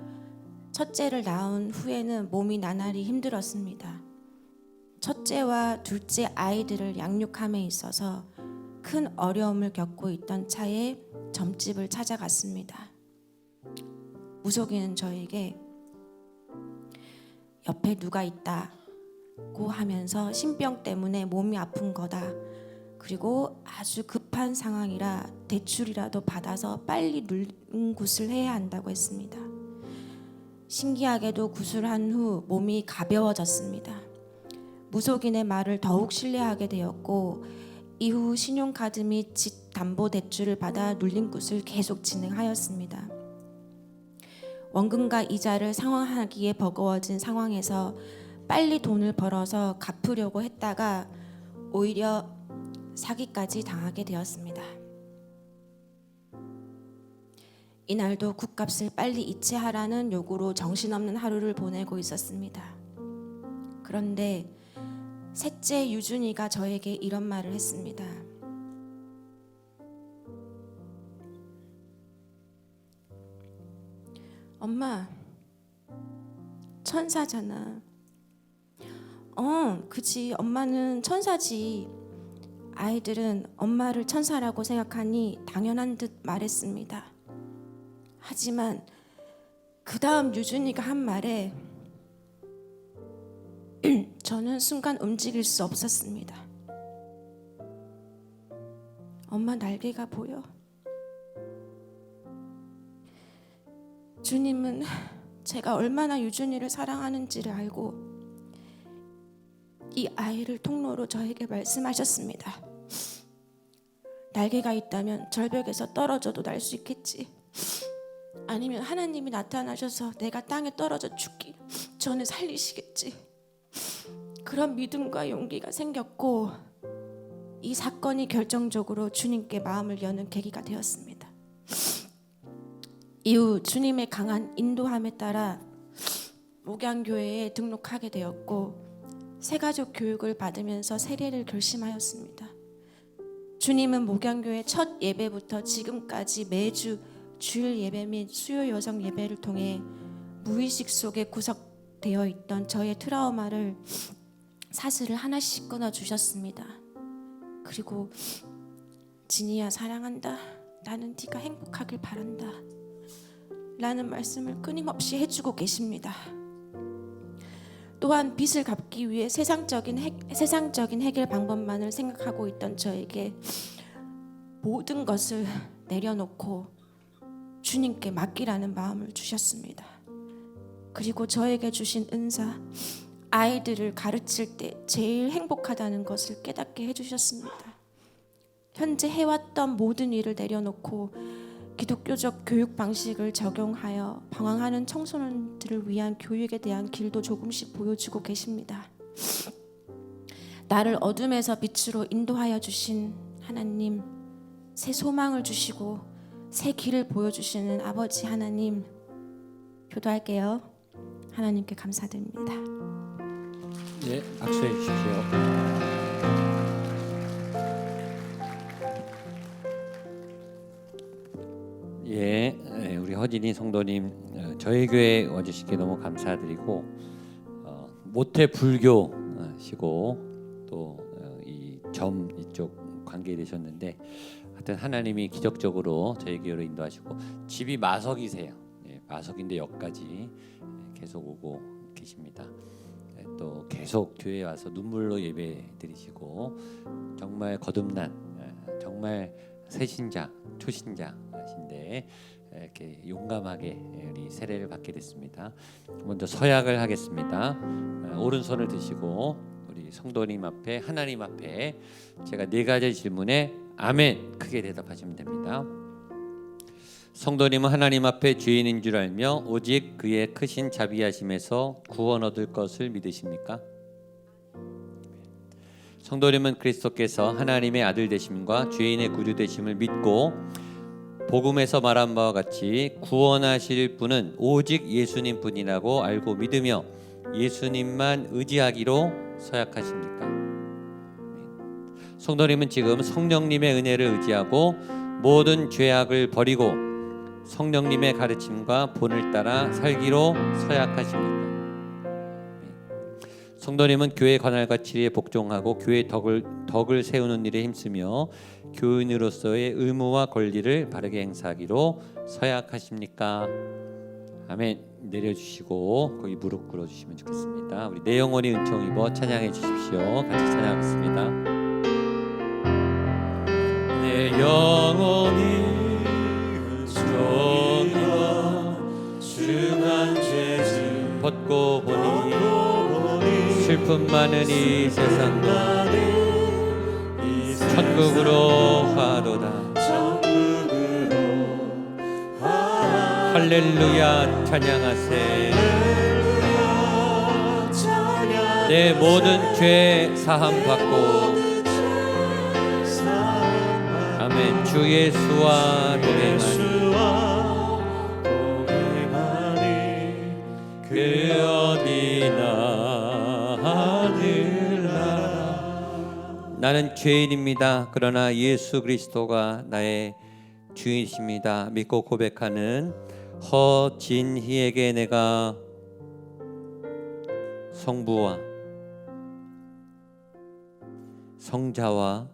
첫째를 낳은 후에는 몸이 나날이 힘들었습니다. 첫째와 둘째 아이들을 양육함에 있어서 큰 어려움을 겪고 있던 차에 점집을 찾아갔습니다. 무속인은 저에게 옆에 누가 있다고 하면서 신병 때문에 몸이 아픈 거다. 그리고 아주 급한 상황이라 대출이라도 받아서 빨리 눈굿을 해야 한다고 했습니다. 신기하게도 구술한 후 몸이 가벼워졌습니다. 무속인의 말을 더욱 신뢰하게 되었고 이후 신용카드 및 집 담보 대출을 받아 눌림굿을 계속 진행하였습니다. 원금과 이자를 상환하기에 버거워진 상황에서 빨리 돈을 벌어서 갚으려고 했다가 오히려 사기까지 당하게 되었습니다. 이날도 굿값을 빨리 이체하라는 요구로 정신없는 하루를 보내고 있었습니다. 그런데 셋째 유준이가 저에게 이런 말을 했습니다. 엄마, 천사잖아. 그치, 엄마는 천사지. 아이들은 엄마를 천사라고 생각하니 당연한 듯 말했습니다. 하지만 그 다음 유준이가 한 말에 저는 순간 움직일 수 없었습니다. 엄마 날개가 보여. 주님은 제가 얼마나 유준이를 사랑하는지를 알고 이 아이를 통로로 저에게 말씀하셨습니다. 날개가 있다면 절벽에서 떨어져도 날 수 있겠지. 아니면 하나님이 나타나셔서 내가 땅에 떨어져 죽기 전에 살리시겠지. 그런 믿음과 용기가 생겼고 이 사건이 결정적으로 주님께 마음을 여는 계기가 되었습니다. 이후 주님의 강한 인도함에 따라 목양교회에 등록하게 되었고 새가족 교육을 받으면서 세례를 결심하였습니다. 주님은 목양교회 첫 예배부터 지금까지 매주 주일 예배 및 수요 여성 예배를 통해 무의식 속에 구석되어 있던 저의 트라우마를 사슬을 하나씩 끊어주셨습니다. 그리고 진이야 사랑한다. 나는 네가 행복하길 바란다. 라는 말씀을 끊임없이 해주고 계십니다. 또한 빚을 갚기 위해 세상적인 해결 방법만을 생각하고 있던 저에게 모든 것을 내려놓고 주님께 맡기라는 마음을 주셨습니다. 그리고 저에게 주신 은사, 아이들을 가르칠 때 제일 행복하다는 것을 깨닫게 해주셨습니다. 현재 해왔던 모든 일을 내려놓고 기독교적 교육 방식을 적용하여 방황하는 청소년들을 위한 교육에 대한 길도 조금씩 보여주고 계십니다. 나를 어둠에서 빛으로 인도하여 주신 하나님, 새 소망을 주시고 새 길을 보여주시는 아버지 하나님, 교도할게요. 하나님께 감사드립니다. 예, 박수해 주십시오. 예, 우리 허진이 성도님 저희 교회 와주시기 너무 감사드리고 모태 불교시고 또 이 점 이쪽 관계 되셨는데 하여튼 하나님이 기적적으로 저희 교회로 인도하시고 집이 마석이세요. 예, 마석인데 여기까지 계속 오고 계십니다. 또 계속 교회에 와서 눈물로 예배 드리시고 정말 거듭난 정말 새신자 초신자신데 이렇게 용감하게 우리 세례를 받게 됐습니다. 먼저 서약을 하겠습니다. 오른손을 드시고 우리 성도님 앞에 하나님 앞에 제가 4가지 질문에 아멘 크게 대답하시면 됩니다. 성도님은 하나님 앞에 죄인인 줄 알며 오직 그의 크신 자비하심에서 구원 얻을 것을 믿으십니까? 성도님은 그리스도께서 하나님의 아들 되심과 죄인의 구주 되심을 믿고 복음에서 말한 바와 같이 구원하실 분은 오직 예수님 뿐이라고 알고 믿으며 예수님만 의지하기로 서약하십니까? 성도님은 지금 성령님의 은혜를 의지하고 모든 죄악을 버리고 성령님의 가르침과 본을 따라 살기로 서약하십니까? 성도님은 교회 관할과 치리에 복종하고 교회의 덕을 세우는 일에 힘쓰며 교인으로서의 의무와 권리를 바르게 행사하기로 서약하십니까? 아멘. 내려주시고 거기 무릎 꿇어주시면 좋겠습니다. 우리 내 영혼이 은총 입어 찬양해 주십시오. 같이 찬양하겠습니다. 내 영혼이 은총 입어 중한 죄짐 벗고 보니 슬픔 많은 이 세상도 천국으로 가도다. 할렐루야 찬양하세. 내 모든 죄 사함 받고 아멘. 주 예수와 동행하니 그 어디나 하늘나라. 나는 죄인입니다. 그러나 예수 그리스도가 나의 주이십니다. 믿고 고백하는 허진희에게 내가 성부와 성자와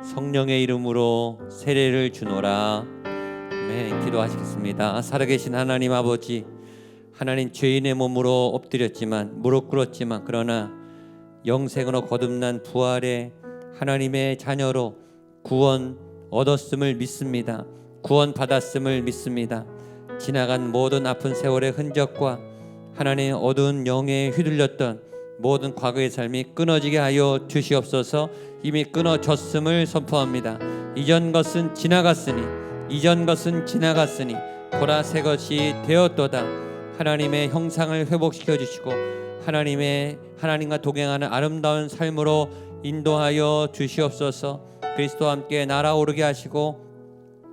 성령의 이름으로 세례를 주노라. 네, 기도하시겠습니다. 살아계신 하나님 아버지, 하나님 죄인의 몸으로 엎드렸지만 무릎 꿇었지만 그러나 영생으로 거듭난 부활의 하나님의 자녀로 구원 얻었음을 믿습니다. 구원 받았음을 믿습니다. 지나간 모든 아픈 세월의 흔적과 하나님의 어두운 영에 휘둘렸던 모든 과거의 삶이 끊어지게 하여 주시옵소서. 이미 끊어졌음을 선포합니다. 이전 것은 지나갔으니 보라 새 것이 되었도다. 하나님의 형상을 회복시켜 주시고 하나님과 동행하는 아름다운 삶으로 인도하여 주시옵소서. 그리스도와 함께 날아오르게 하시고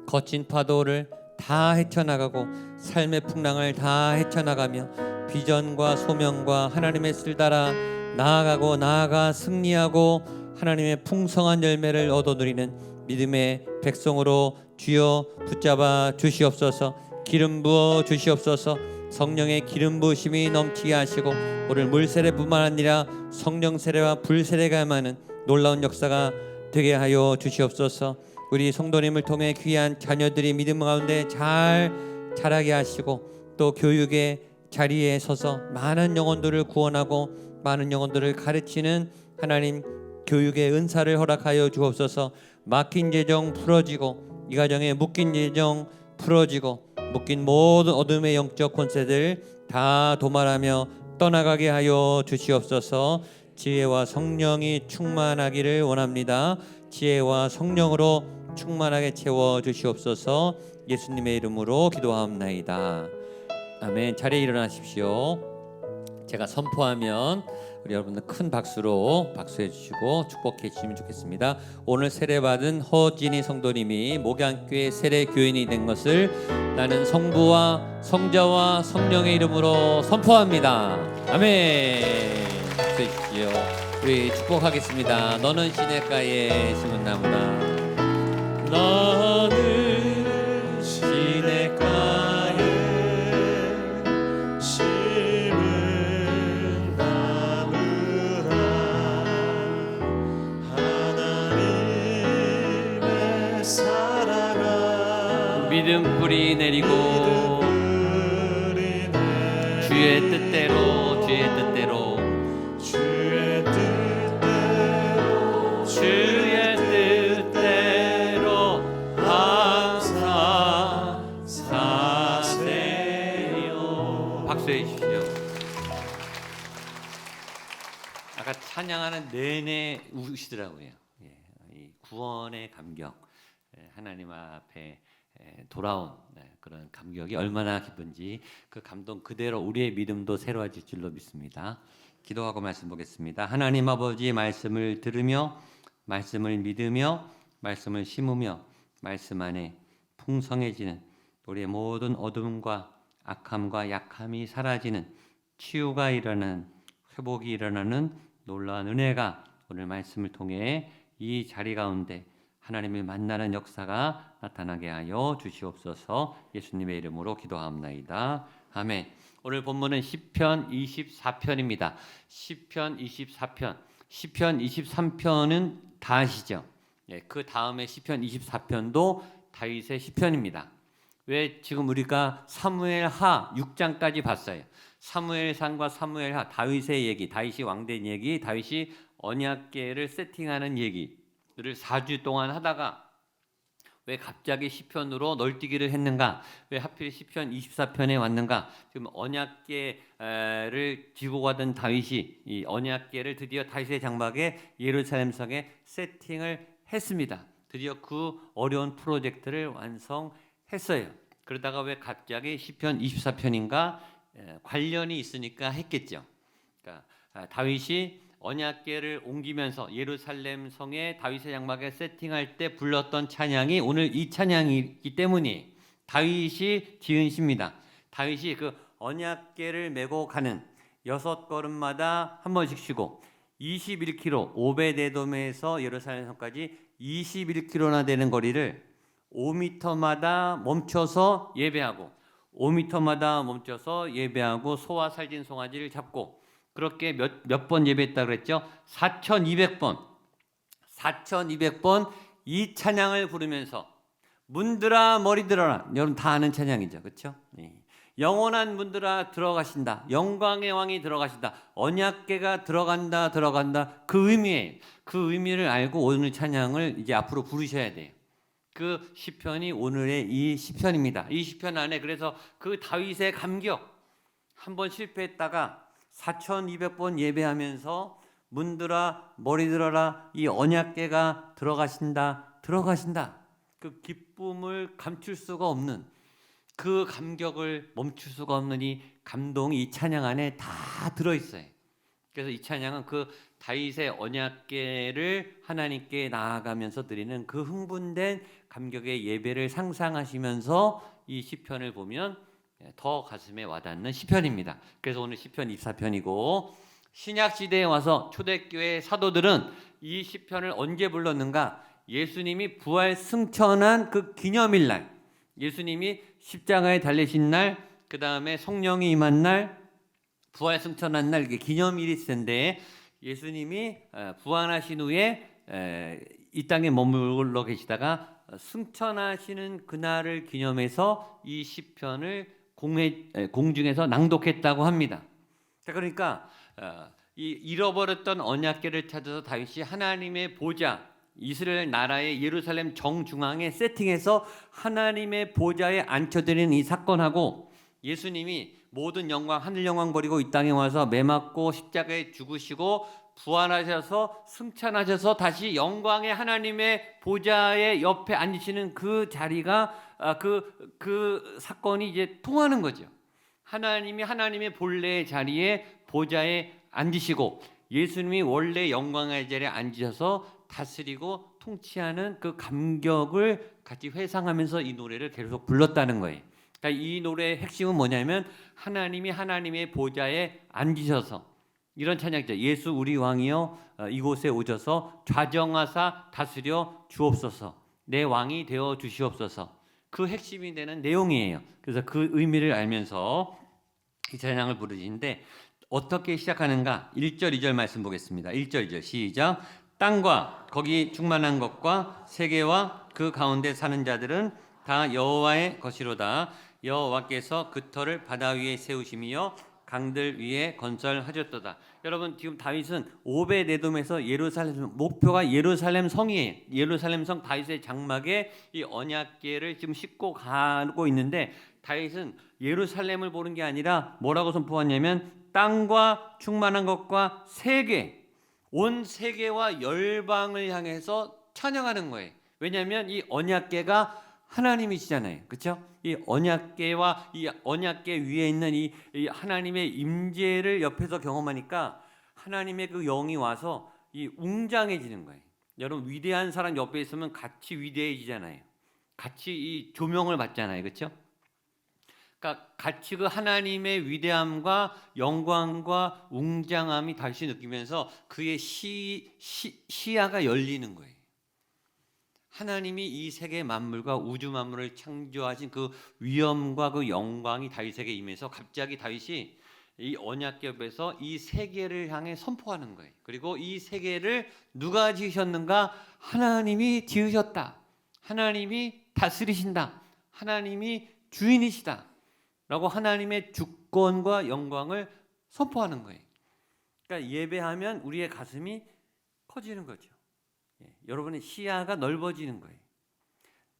거친 파도를 다 헤쳐나가고 삶의 풍랑을 다 헤쳐나가며 비전과 소명과 하나님의 뜻을 따라 나아가 승리하고 하나님의 풍성한 열매를 얻어 누리는 믿음의 백성으로 주여 붙잡아 주시옵소서. 기름 부어 주시옵소서. 성령의 기름 부으심이 넘치게 하시고 오늘 물세례뿐만 아니라 성령 세례와 불세례가 임하는 놀라운 역사가 되게 하여 주시옵소서. 우리 성도님을 통해 귀한 자녀들이 믿음 가운데 잘 자라게 하시고 또 교육의 자리에 서서 많은 영혼들을 구원하고 많은 영혼들을 가르치는 하나님 교육의 은사를 허락하여 주옵소서. 막힌 재정 풀어지고 이 가정에 묶인 재정 풀어지고 묶인 모든 어둠의 영적 권세들 다 도말하며 떠나가게 하여 주시옵소서. 지혜와 성령이 충만하기를 원합니다. 지혜와 성령으로 충만하게 채워 주시옵소서. 예수님의 이름으로 기도하옵나이다. 아멘. 자리에 일어나십시오. 제가 선포하면 우리 여러분들 큰 박수로 박수해 주시고 축복해 주시면 좋겠습니다. 오늘 세례받은 허진희 성도님이 목양교회 세례 교인이 된 것을 나는 성부와 성자와 성령의 이름으로 선포합니다. 아멘. 박수해 주시오. 우리 축복하겠습니다. 너는 시냇가에 심은 나무다. 나는 시냇가에 심은 나무라. 하나님의 사랑아 믿음 뿌리 내리고 뿌리 내리고 주의 뜻대로 주의 뜻대로 주의 뜻대로 주의 뜻대로 항상 사세요. 박수해 주시죠. 아까 찬양하는 내내 우시더라고요. 예, 이 구원의 감격, 하나님 앞에 돌아온 그런 감격이 얼마나 기쁜지 그 감동 그대로 우리의 믿음도 새로워질 줄로 믿습니다. 기도하고 말씀 보겠습니다. 하나님 아버지의 말씀을 들으며 말씀을 믿으며 말씀을 심으며 말씀 안에 풍성해지는 우리의 모든 어둠과 악함과 약함이 사라지는 치유가 일어나는 회복이 일어나는 놀라운 은혜가 오늘 말씀을 통해 이 자리 가운데 하나님을 만나는 역사가 나타나게 하여 주시옵소서. 예수님의 이름으로 기도하옵나이다. 아멘. 오늘 본문은 시편 24편입니다. 시편 24편, 시편 23편은 다 아시죠? 예, 그 다음에 시편 24편도 다윗의 시편입니다. 왜 지금 우리가 사무엘하 6장까지 봤어요. 사무엘상과 사무엘하, 다윗의 얘기, 다윗이 왕된 얘기, 다윗이 언약궤를 세팅하는 얘기를 4주 동안 하다가 왜 갑자기 시편으로 널뛰기를 했는가? 왜 하필 시편 24편에 왔는가? 지금 언약궤를 지고 가던 다윗이 이 언약궤를 드디어 다윗의 장막에 예루살렘 성에 세팅을 했습니다. 드디어 그 어려운 프로젝트를 완성했어요. 그러다가 왜 갑자기 시편 24편인가? 관련이 있으니까 했겠죠. 그러니까 다윗이 언약궤를 옮기면서 예루살렘 성에 다윗의 장막에 세팅할 때 불렀던 찬양이 오늘 이 찬양이기 때문에 다윗이 지은 시입니다. 다윗이 그 언약궤를 메고 가는 6걸음마다 한 번씩 쉬고 21km 오베데돔에서 예루살렘 성까지 21km나 되는 거리를 5m마다 멈춰서 예배하고 5m마다 멈춰서 예배하고 소와 살진 송아지를 잡고 그렇게 몇 번 예배했다 그랬죠? 4,200번. 4,200번 이 찬양을 부르면서 문들아 머리 들어라. 여러분 다 아는 찬양이죠. 그렇죠? 네. 영원한 문들아 들어가신다. 영광의 왕이 들어가신다. 언약궤가 들어간다. 그 의미에 그 의미를 알고 오늘 찬양을 이제 앞으로 부르셔야 돼요. 그 시편이 오늘의 이 시편입니다. 이 시편 안에 그래서 그 다윗의 감격 한 번 실패했다가 4,200번 예배하면서 문들아 머리 들어라 이 언약궤가 들어가신다. 그 기쁨을 감출 수가 없는 그 감격을 멈출 수가 없는 이 감동이 이 찬양 안에 다 들어있어요. 그래서 이 찬양은 그 다윗의 언약궤를 하나님께 나아가면서 드리는 그 흥분된 감격의 예배를 상상하시면서 이 시편을 보면 더 가슴에 와닿는 시편입니다. 그래서 오늘 시편 24편이고 신약 시대에 와서 초대교회 사도들은 이 시편을 언제 불렀는가? 예수님이 부활 승천한 그 기념일 날, 예수님이 십자가에 달리신 날, 그 다음에 성령이 임한 날, 부활 승천한 날 이게 기념일이 있을 텐데 예수님이 부활하신 후에 이 땅에 머물러 계시다가 승천하시는 그날을 기념해서 이 시편을 공중에서 낭독했다고 합니다. 자, 그러니까 이 잃어버렸던 언약궤를 찾아서 다윗이 하나님의 보좌, 이스라엘 나라의 예루살렘 정중앙에 세팅해서 하나님의 보좌에 앉혀드리는 이 사건하고 예수님이 모든 영광, 하늘 영광 버리고 이 땅에 와서 매 맞고 십자가에 죽으시고 부활하셔서 승천하셔서 다시 영광의 하나님의 보좌의 옆에 앉으시는 그 자리가 그 사건이 이제 통하는 거죠. 하나님이 하나님의 본래의 자리에 보좌에 앉으시고 예수님이 원래 영광의 자리에 앉으셔서 다스리고 통치하는 그 감격을 같이 회상하면서 이 노래를 계속 불렀다는 거예요. 그러니까 이 노래의 핵심은 뭐냐면 하나님이 하나님의 보좌에 앉으셔서 이런 찬양이죠. 예수 우리 왕이여 이곳에 오셔서 좌정하사 다스려 주옵소서. 내 왕이 되어 주시옵소서. 그 핵심이 되는 내용이에요. 그래서 그 의미를 알면서 이 찬양을 부르시는데 어떻게 시작하는가? 1절 2절 말씀 보겠습니다. 1절 2절 시작. 땅과 거기 충만한 것과 세계와 그 가운데 사는 자들은 다 여호와의 것이로다. 여호와께서 그 터를 바다 위에 세우심이여 강들 위에 건설하셨도다. 여러분 지금 다윗은 오벳에돔에서 예루살렘 목표가 예루살렘 성이에요. 예루살렘 성 다윗의 장막에 이 언약궤를 지금 싣고 가고 있는데 다윗은 예루살렘을 보는 게 아니라 뭐라고 선포하냐면 땅과 충만한 것과 세계, 온 세계와 열방을 향해서 찬양하는 거예요. 왜냐하면 이 언약궤가 하나님이시잖아요. 그렇죠? 이 언약궤와 이 언약궤 위에 있는 이 하나님의 임재를 옆에서 경험하니까 하나님의 그 영이 와서 이 웅장해지는 거예요. 여러분 위대한 사람 옆에 있으면 같이 위대해지잖아요. 같이 이 조명을 받잖아요. 그렇죠? 그러니까 같이 그 하나님의 위대함과 영광과 웅장함이 다시 느끼면서 그의 시야가 열리는 거예요. 하나님이 이 세계 만물과 우주 만물을 창조하신 그 위엄과 그 영광이 다윗에게 임해서 갑자기 다윗이 이 언약궤 옆에서 이 세계를 향해 선포하는 거예요. 그리고 이 세계를 누가 지으셨는가? 하나님이 지으셨다. 하나님이 다스리신다. 하나님이 주인이시다. 라고 하나님의 주권과 영광을 선포하는 거예요. 그러니까 예배하면 우리의 가슴이 커지는 거죠. 여러분의 시야가 넓어지는 거예요.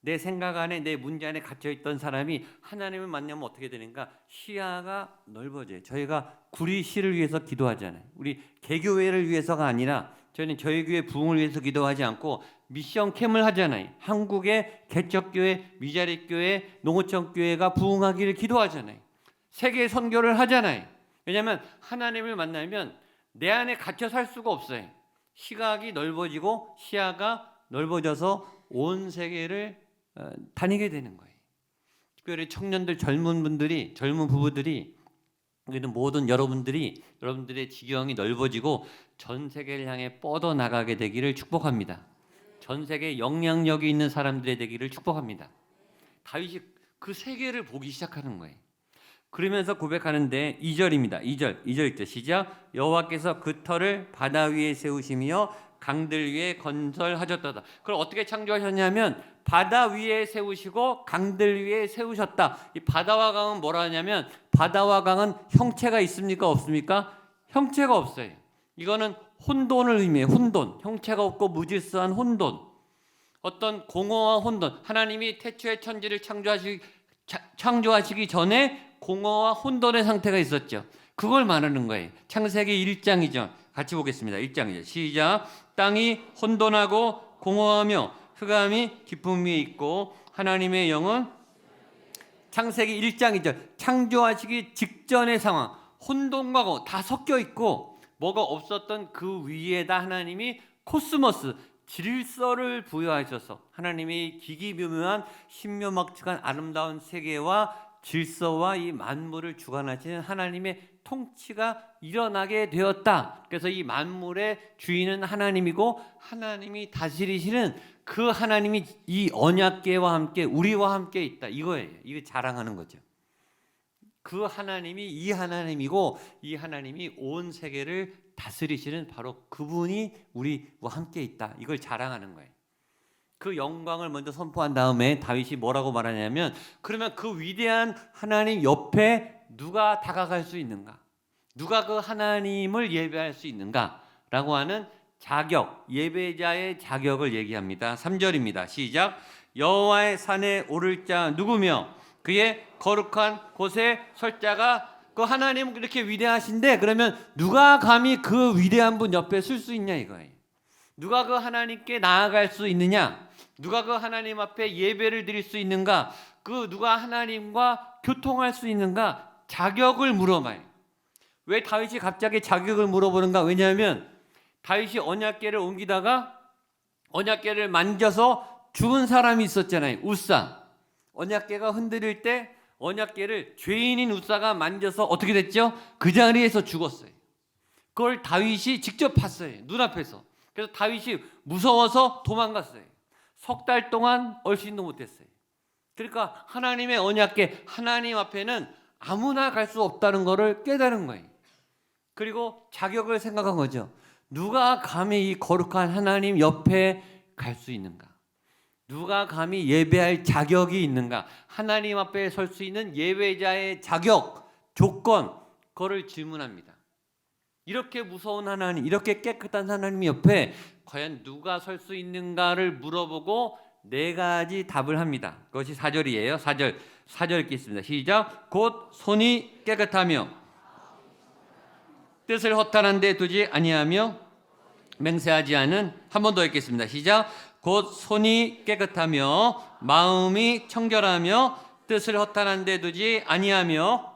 내 생각 안에 내 문제 안에 갇혀있던 사람이 하나님을 만나면 어떻게 되는가? 시야가 넓어져요. 저희가 구리시를 위해서 기도하잖아요. 우리 개교회를 위해서가 아니라 저희는 저희 교회 부흥을 위해서 기도하지 않고 미션 캠을 하잖아요. 한국의 개척교회, 미자립교회, 농어촌교회가 부흥하기를 기도하잖아요. 세계 선교를 하잖아요. 왜냐하면 하나님을 만나면 내 안에 갇혀 살 수가 없어요. 시각이 넓어지고 시야가 넓어져서 온 세계를 다니게 되는 거예요. 특별히 청년들, 젊은 분들이, 젊은 부부들이, 모든 여러분들의 지경이 넓어지고 전 세계를 향해 뻗어 나가게 되기를 축복합니다. 전 세계에 영향력이 있는 사람들이 되기를 축복합니다. 다윗이 그 세계를 보기 시작하는 거예요. 그러면서 고백하는데 2절입니다. 2절 시작. 여호와께서 그 터를 바다 위에 세우시며 강들 위에 건설하셨다. 그걸 어떻게 창조하셨냐면 바다 위에 세우시고 강들 위에 세우셨다. 이 바다와 강은 뭐라 하냐면 바다와 강은 형체가 있습니까? 없습니까? 형체가 없어요. 이거는 혼돈을 의미해요. 혼돈. 형체가 없고 무질서한 혼돈. 어떤 공허한 혼돈. 하나님이 태초에 천지를 창조하시기 전에 공허와 혼돈의 상태가 있었죠. 그걸 말하는 거예요. 창세기 1장이죠. 같이 보겠습니다. 1장이죠. 시작. 땅이 혼돈하고 공허하며 흑암이 깊음 위에 있고 하나님의 영은 창세기 1장이죠. 창조하시기 직전의 상황. 혼돈과 공허 다 섞여 있고 뭐가 없었던 그 위에다 하나님이 코스모스 질서를 부여하셔서 하나님이 기기묘묘한 신묘막측한 아름다운 세계와 질서와 이 만물을 주관하시는 하나님의 통치가 일어나게 되었다. 그래서 이 만물의 주인은 하나님이고 하나님이 다스리시는 그 하나님이 이 언약궤와 함께 우리와 함께 있다. 이거예요. 이거 자랑하는 거죠. 그 하나님이 이 하나님이고 이 하나님이 온 세계를 다스리시는 바로 그분이 우리와 함께 있다. 이걸 자랑하는 거예요. 그 영광을 먼저 선포한 다음에 다윗이 뭐라고 말하냐면 그러면 그 위대한 하나님 옆에 누가 다가갈 수 있는가? 누가 그 하나님을 예배할 수 있는가? 라고 하는 자격, 예배자의 자격을 얘기합니다. 3절입니다. 시작. 여호와의 산에 오를 자 누구며 그의 거룩한 곳에 설 자가 그 하나님은 그렇게 위대하신데 그러면 누가 감히 그 위대한 분 옆에 설 수 있냐 이거예요. 누가 그 하나님께 나아갈 수 있느냐? 누가 그 하나님 앞에 예배를 드릴 수 있는가? 그 누가 하나님과 교통할 수 있는가? 자격을 물어봐요. 왜 다윗이 갑자기 자격을 물어보는가? 왜냐하면 다윗이 언약궤를 옮기다가 언약궤를 만져서 죽은 사람이 있었잖아요. 우사. 언약궤가 흔들릴 때 언약궤를 죄인인 우사가 만져서 어떻게 됐죠? 그 자리에서 죽었어요. 그걸 다윗이 직접 봤어요. 눈앞에서. 그래서 다윗이 무서워서 도망갔어요. 석 달 동안 얼씬도 못했어요. 그러니까 하나님의 언약궤, 하나님 앞에는 아무나 갈 수 없다는 것을 깨달은 거예요. 그리고 자격을 생각한 거죠. 누가 감히 이 거룩한 하나님 옆에 갈 수 있는가? 누가 감히 예배할 자격이 있는가? 하나님 앞에 설 수 있는 예배자의 자격, 조건, 그거를 질문합니다. 이렇게 무서운 하나님, 이렇게 깨끗한 하나님 옆에 과연 누가 설 수 있는가를 물어보고 네 가지 답을 합니다. 그것이 4절이에요. 4절 읽겠습니다. 시작. 곧 손이 깨끗하며 뜻을 허탄한 데 두지 아니하며 맹세하지 않은, 한 번 더 읽겠습니다. 시작. 곧 손이 깨끗하며 마음이 청결하며 뜻을 허탄한 데 두지 아니하며.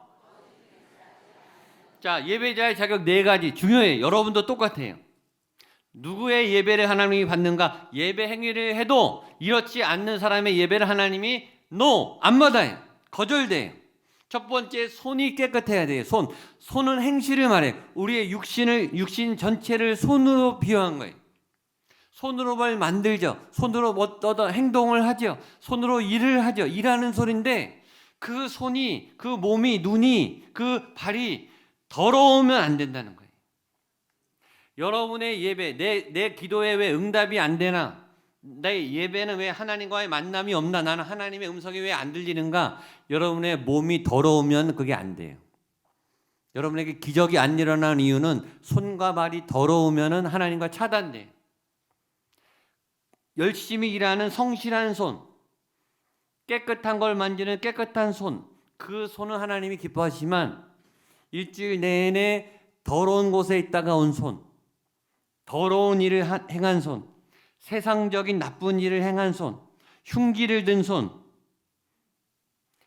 자, 예배자의 자격 네 가지 중요해요. 여러분도 똑같아요. 누구의 예배를 하나님이 받는가? 예배 행위를 해도 이렇지 않는 사람의 예배를 하나님이 안 받아요. 거절돼요. 첫 번째, 손이 깨끗해야 돼요. 손은 행실을 말해요. 우리의 육신 전체를 손으로 비유한 거예요. 손으로 뭘 만들죠. 손으로 어떤 행동을 하죠. 손으로 일을 하죠. 일하는 소리인데 그 손이, 그 몸이, 눈이, 그 발이 더러우면 안 된다는 거예요. 여러분의 예배, 내 기도에 왜 응답이 안 되나? 내 예배는 왜 하나님과의 만남이 없나? 나는 하나님의 음성이 왜 안 들리는가? 여러분의 몸이 더러우면 그게 안 돼요. 여러분에게 기적이 안 일어나는 이유는 손과 발이 더러우면 하나님과 차단돼요. 열심히 일하는 성실한 손, 깨끗한 걸 만지는 깨끗한 손, 그 손은 하나님이 기뻐하시지만 일주일 내내 더러운 곳에 있다가 온 손, 더러운 일을 행한 손, 세상적인 나쁜 일을 행한 손, 흉기를 든 손,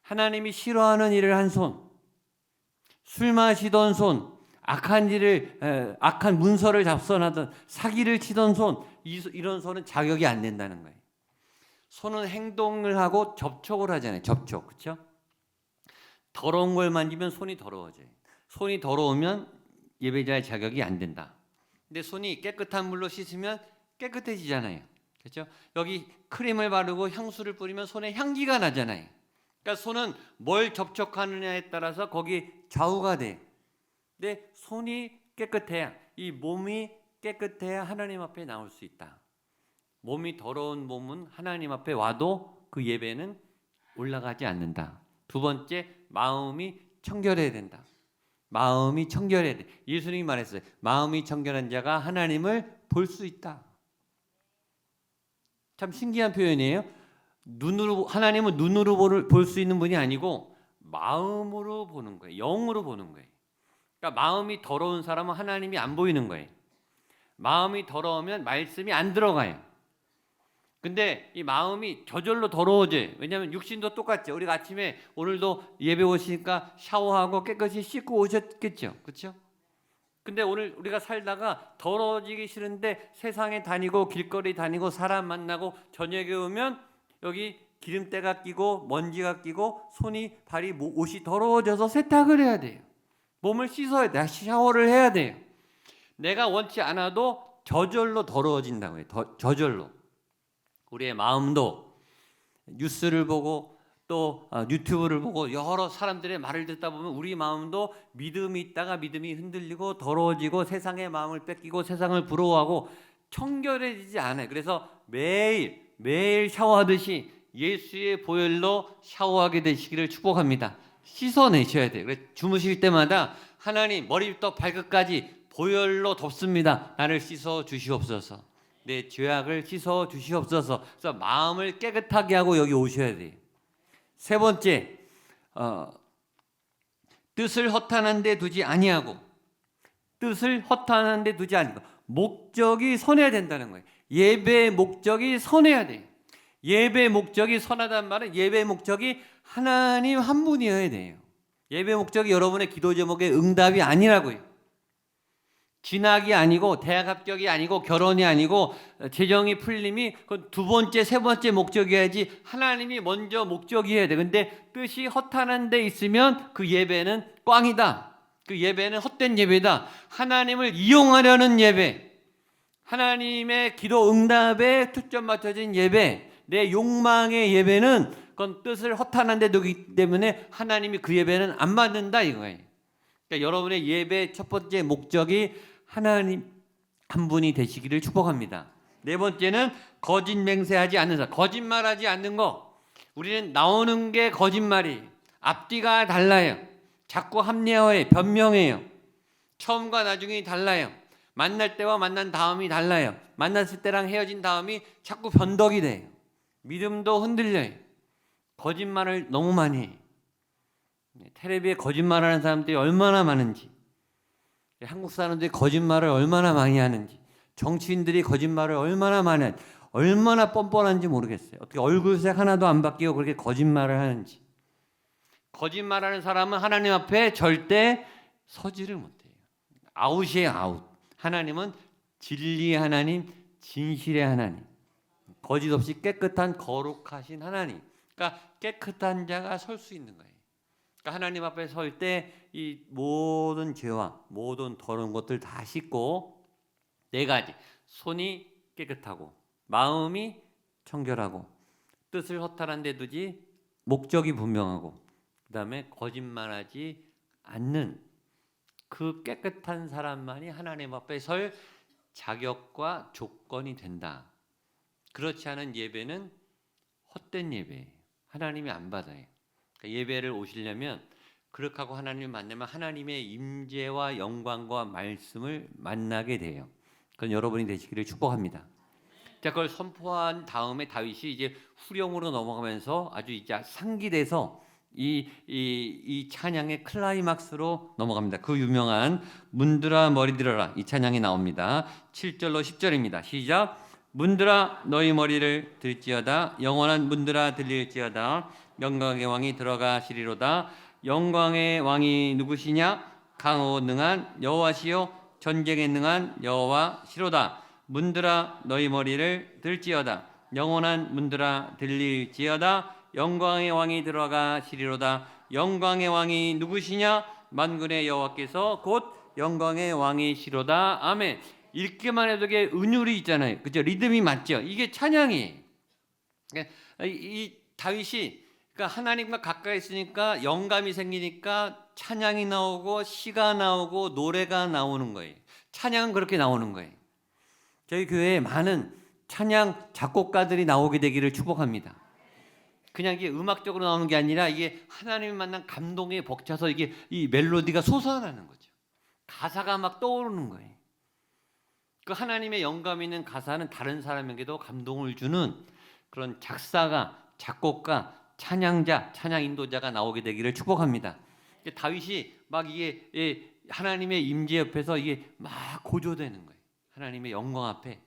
하나님이 싫어하는 일을 한 손, 술 마시던 손, 악한 문서를 잡선하던 사기를 치던 손, 이런 손은 자격이 안 된다는 거예요. 손은 행동을 하고 접촉을 하잖아요. 접촉, 그렇죠? 더러운 걸 만지면 손이 더러워져요. 손이 더러우면 예배자의 자격이 안 된다. 근데 손이 깨끗한 물로 씻으면 깨끗해지잖아요. 그렇죠? 여기 크림을 바르고 향수를 뿌리면 손에 향기가 나잖아요. 그러니까 손은 뭘 접촉하느냐에 따라서 거기 좌우가 돼. 근데 손이 깨끗해야, 이 몸이 깨끗해야 하나님 앞에 나올 수 있다. 몸이 더러운 몸은 하나님 앞에 와도 그 예배는 올라가지 않는다. 두 번째, 마음이 청결해야 된다. 마음이 청결해야 돼. 예수님이 말했어요. 마음이 청결한 자가 하나님을 볼 수 있다. 참 신기한 표현이에요. 하나님은 눈으로 볼 수 있는 분이 아니고 마음으로 보는 거예요. 영으로 보는 거예요. 그러니까 마음이 더러운 사람은 하나님이 안 보이는 거예요. 마음이 더러우면 말씀이 안 들어가요. 근데 이 마음이 저절로 더러워져요. 왜냐하면 육신도 똑같죠. 우리가 아침에 오늘도 예배 오시니까 샤워하고 깨끗이 씻고 오셨겠죠. 그렇죠? 근데 오늘 우리가 살다가 더러워지기 싫은데 세상에 다니고 길거리 다니고 사람 만나고 저녁에 오면 여기 기름때가 끼고 먼지가 끼고 손이 발이 옷이 더러워져서 세탁을 해야 돼요. 몸을 씻어야 돼요. 샤워를 해야 돼요. 내가 원치 않아도 저절로 더러워진다고 해요. 저절로. 우리의 마음도 뉴스를 보고 또 유튜브를 보고 여러 사람들의 말을 듣다 보면 우리 마음도 믿음이 있다가 믿음이 흔들리고 더러워지고 세상의 마음을 뺏기고 세상을 부러워하고 청결해지지 않아요. 그래서 매일 샤워하듯이 예수의 보혈로 샤워하게 되시기를 축복합니다. 씻어내셔야 돼요. 그래서 주무실 때마다 하나님 머리부터 발끝까지 보혈로 덮습니다. 나를 씻어 주시옵소서. 내 죄악을 씻어 주시옵소서. 그래서 마음을 깨끗하게 하고 여기 오셔야 돼요. 세 번째, 뜻을 허탄한 데 두지 아니하고, 뜻을 허탄한 데 두지 아니고, 목적이 선해야 된다는 거예요. 예배의 목적이 선해야 돼요. 예배의 목적이 선하단 말은 예배의 목적이 하나님 한 분이어야 돼요. 예배의 목적이 여러분의 기도 제목의 응답이 아니라고요. 진학이 아니고 대학 합격이 아니고 결혼이 아니고 재정이 풀림이 그 두 번째 세 번째 목적이어야지 하나님이 먼저 목적이어야 돼. 근데 뜻이 허탄한 데 있으면 그 예배는 꽝이다. 그 예배는 헛된 예배다. 하나님을 이용하려는 예배, 하나님의 기도 응답에 초점 맞춰진 예배, 내 욕망의 예배는 그건 뜻을 허탄한 데 두기 때문에 하나님이 그 예배는 안 받는다 이거예요. 그러니까 여러분의 예배 첫 번째 목적이 하나님 한 분이 되시기를 축복합니다. 네 번째는 거짓 맹세하지 않는 사, 거짓말하지 않는 거. 우리는 나오는 게 거짓말이, 앞뒤가 달라요. 자꾸 합리화해, 변명해요. 처음과 나중이 달라요. 만날 때와 만난 다음이 달라요. 만났을 때랑 헤어진 다음이 자꾸 변덕이 돼요. 믿음도 흔들려요. 거짓말을 너무 많이 해요. 텔레비에 거짓말하는 사람들이 얼마나 많은지, 한국 사람들이 거짓말을 얼마나 많이 하는지, 정치인들이 거짓말을 얼마나 많이 하는지, 얼마나 뻔뻔한지 모르겠어요. 어떻게 얼굴색 하나도 안 바뀌고 그렇게 거짓말을 하는지. 거짓말하는 사람은 하나님 앞에 절대 서지를 못해요. 아웃이에요, 아웃. 하나님은 진리의 하나님, 진실의 하나님, 거짓 없이 깨끗한 거룩하신 하나님. 그러니까 깨끗한 자가 설 수 있는 거예요. 그러니까 하나님 앞에 설 때 이 모든 죄와 모든 더러운 것들 다 씻고, 네 가지: 손이 깨끗하고, 마음이 청결하고, 뜻을 허탄한 데 두지, 목적이 분명하고, 그 다음에 거짓말하지 않는 그 깨끗한 사람만이 하나님 앞에 설 자격과 조건이 된다. 그렇지 않은 예배는 헛된 예배예요. 하나님이 안 받아요. 그러니까 예배를 오시려면 그렇게 하고 하나님을 만나면 하나님의 임재와 영광과 말씀을 만나게 돼요. 그건 여러분이 되시기를 축복합니다. 자, 그걸 선포한 다음에 다윗이 이제 후령으로 넘어가면서 아주 이제 상기돼서 이 찬양의 클라이막스로 넘어갑니다. 그 유명한 문들아 머리 들어라, 이 찬양이 나옵니다. 7절로 10절입니다. 시작. 문들아 너희 머리를 들지어다, 영원한 문들아 들릴지어다, 영광의 왕이 들어가시리로다. 영광의 왕이 누구시냐? 강호능한 여호와시요 전쟁에 능한 여호와시로다. 문들아 너희 머리를 들지어다, 영원한 문들아 들릴지어다, 영광의 왕이 들어가시리로다. 영광의 왕이 누구시냐? 만군의 여호와께서 곧 영광의 왕이시로다. 아멘. 읽기만 해도 이게 은율이 있잖아요. 그죠? 리듬이 맞죠? 이게 찬양이에요. 이 다윗이 그러니까 하나님과 가까이 있으니까 영감이 생기니까 찬양이 나오고 시가 나오고 노래가 나오는 거예요. 찬양은 그렇게 나오는 거예요. 저희 교회에 많은 찬양 작곡가들이 나오게 되기를 축복합니다. 그냥 이게 음악적으로 나오는 게 아니라 이게 하나님을 만난 감동에 벅차서 이게 이 멜로디가 솟아나는 거죠. 가사가 막 떠오르는 거예요. 그 하나님의 영감 있는 가사는 다른 사람에게도 감동을 주는 그런 작사가, 작곡가, 찬양자, 찬양 인도자가 나오게 되기를 축복합니다. 다윗이 막 이게 하나님의 임재 옆에서 이게 막 고조되는 거예요. 하나님의 영광 앞에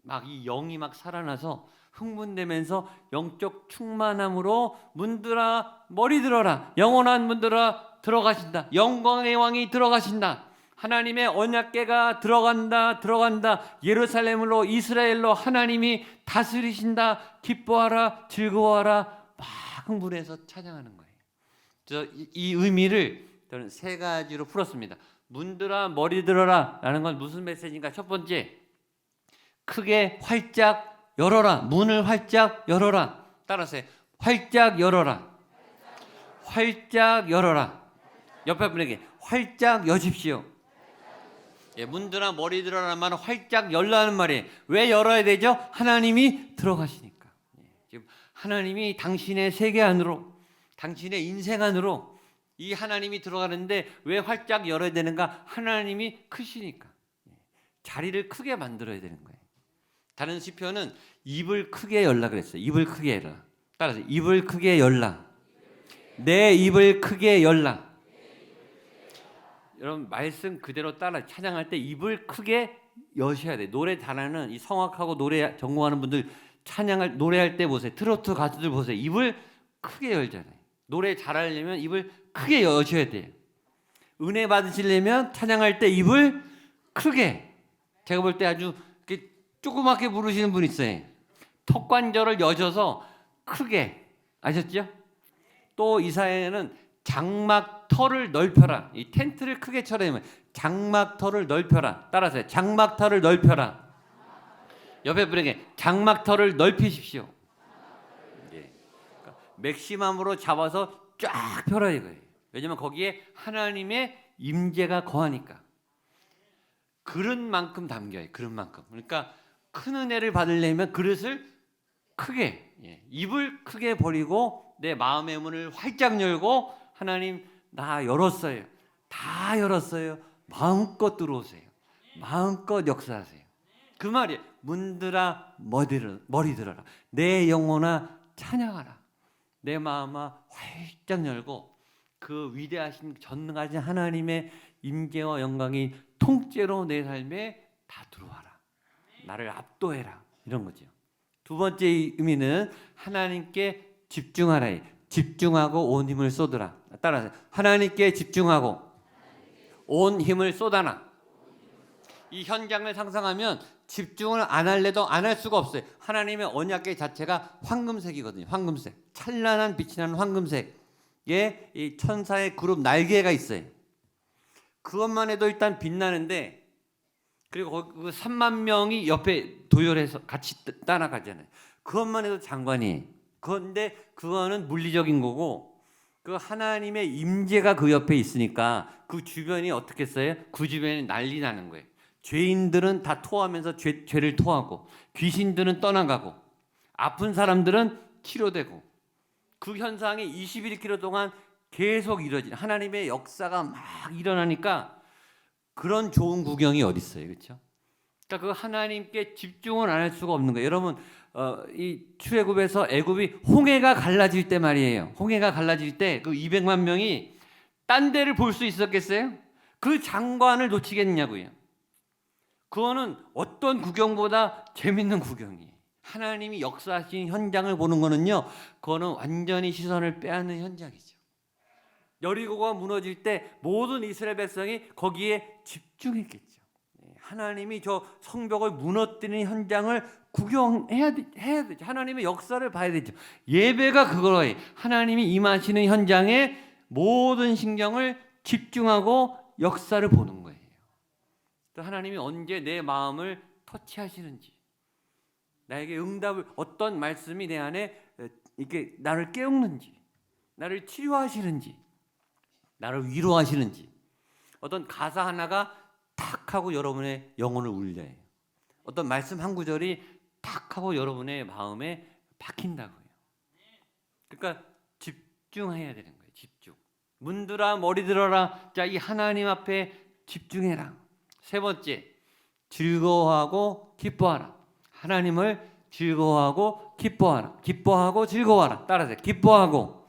막 이 영이 막 살아나서 흥분되면서 영적 충만함으로 문들아 머리 들어라, 영원한 문들아 들어가신다, 영광의 왕이 들어가신다, 하나님의 언약궤가 들어간다, 예루살렘으로, 이스라엘로 하나님이 다스리신다, 기뻐하라, 즐거워하라, 막 흥분해서 찬양하는 거예요. 그래서 이 의미를 저는 세 가지로 풀었습니다. 문들아 머리 들어라 라는 건 무슨 메시지인가? 첫 번째, 크게 활짝 열어라. 문을 활짝 열어라. 따라서 활짝 열어라. 활짝 열어라. 옆에 분에게 활짝 여십시오. 예, 문들아 머리 들어라는 말은 활짝 열라는 말이에요. 왜 열어야 되죠? 하나님이 들어가시니까. 지금 하나님이 당신의 세계 안으로, 당신의 인생 안으로 이 하나님이 들어가는데 왜 활짝 열어야 되는가? 하나님이 크시니까. 자리를 크게 만들어야 되는 거예요. 다른 시편은 입을 크게 열라 그랬어요. 입을 크게 열라. 따라서 입을 크게 열라. 내 입을 크게 열라. 여러분 말씀 그대로 따라 찬양할 때 입을 크게 여셔야 돼. 노래 잘하는 이 성악하고 노래 전공하는 분들 찬양할 노래할 때 보세요. 트로트 가수들 보세요. 입을 크게 열잖아요. 노래 잘하려면 입을 크게 여셔야 돼요. 은혜 받으시려면 찬양할 때 입을 크게. 제가 볼 때 아주 이렇게 조그맣게 부르시는 분 있어요. 턱관절을 여셔서 크게. 아셨죠? 또 이사야는 장막터를 넓혀라. 이 텐트를 크게 쳐내면 장막터를 넓혀라. 따라서요. 장막터를 넓혀라. 옆에 분에게 장막터를 넓히십시오. 예. 그러니까 맥시멈으로 잡아서 쫙 펴라 이거예요. 왜냐면 거기에 하나님의 임재가 거하니까. 그릇만큼 담겨요. 그릇만큼. 그러니까 큰 은혜를 받으려면 그릇을 크게, 입을 크게 벌이고 내 마음의 문을 활짝 열고 하나님 나 열었어요. 다 열었어요. 마음껏 들어오세요. 마음껏 역사하세요. 그 말이에요. 문들아 머리 들어라. 내 영혼아 찬양하라. 내 마음아 활짝 열고 그 위대하신 전능하신 하나님의 임재와 영광이 통째로 내 삶에 다 들어와라. 나를 압도해라. 이런 거죠. 두 번째 의미는 하나님께 집중하라. 집중하고 온 힘을 쏟으라. 따라서 하나님께 집중하고 온 힘을 쏟아라. 이 현장을 상상하면 집중을 안 할래도 안 할 수가 없어요. 하나님의 언약궤 자체가 황금색이거든요. 황금색. 찬란한 빛이 나는 황금색에 이 천사의 그룹 날개가 있어요. 그것만 해도 일단 빛나는데 그리고 그 3만 명이 옆에 도열해서 같이 따라가잖아요. 그것만 해도 장관이에요. 그런데 그거는 물리적인 거고 그 하나님의 임재가 그 옆에 있으니까 그 주변이 어떻게 써요? 그 주변이 난리 나는 거예요. 죄인들은 다 토하면서 죄를 토하고 귀신들은 떠나가고 아픈 사람들은 치료되고 그 현상이 21km 동안 계속 이루어지는 하나님의 역사가 막 일어나니까 그런 좋은 구경이 어디 있어요, 그렇죠? 그러니까 그 하나님께 집중을 안 할 수가 없는 거예요. 여러분, 이 출애굽에서 애굽이 홍해가 갈라질 때 말이에요. 홍해가 갈라질 때 그 200만 명이 딴 데를 볼 수 있었겠어요? 그 장관을 놓치겠냐고요. 그거는 어떤 구경보다 재밌는 구경이에요. 하나님이 역사하신 현장을 보는 거는요, 그거는 완전히 시선을 빼앗는 현장이죠. 여리고가 무너질 때 모든 이스라엘 백성이 거기에 집중했겠죠. 하나님이 저 성벽을 무너뜨리는 현장을 구경해야 되죠. 하나님의 역사를 봐야 되죠. 예배가 그거예요. 하나님이 임하시는 현장에 모든 신경을 집중하고 역사를 보는 거예요. 또 하나님이 언제 내 마음을 터치하시는지, 나에게 응답을 어떤 말씀이 내 안에 이렇게 나를 깨우는지, 나를 치료하시는지, 나를 위로하시는지, 어떤 가사 하나가 탁 하고 여러분의 영혼을 울려요. 어떤 말씀 한 구절이 탁 하고 여러분의 마음에 박힌다고요. 그러니까 집중해야 되는 거예요. 집중. 문들아 머리 들어라. 자, 이 하나님 앞에 집중해라. 세 번째, 즐거워하고 기뻐하라. 하나님을 즐거워하고 기뻐하라. 기뻐하고 즐거워하라. 따라서 기뻐하고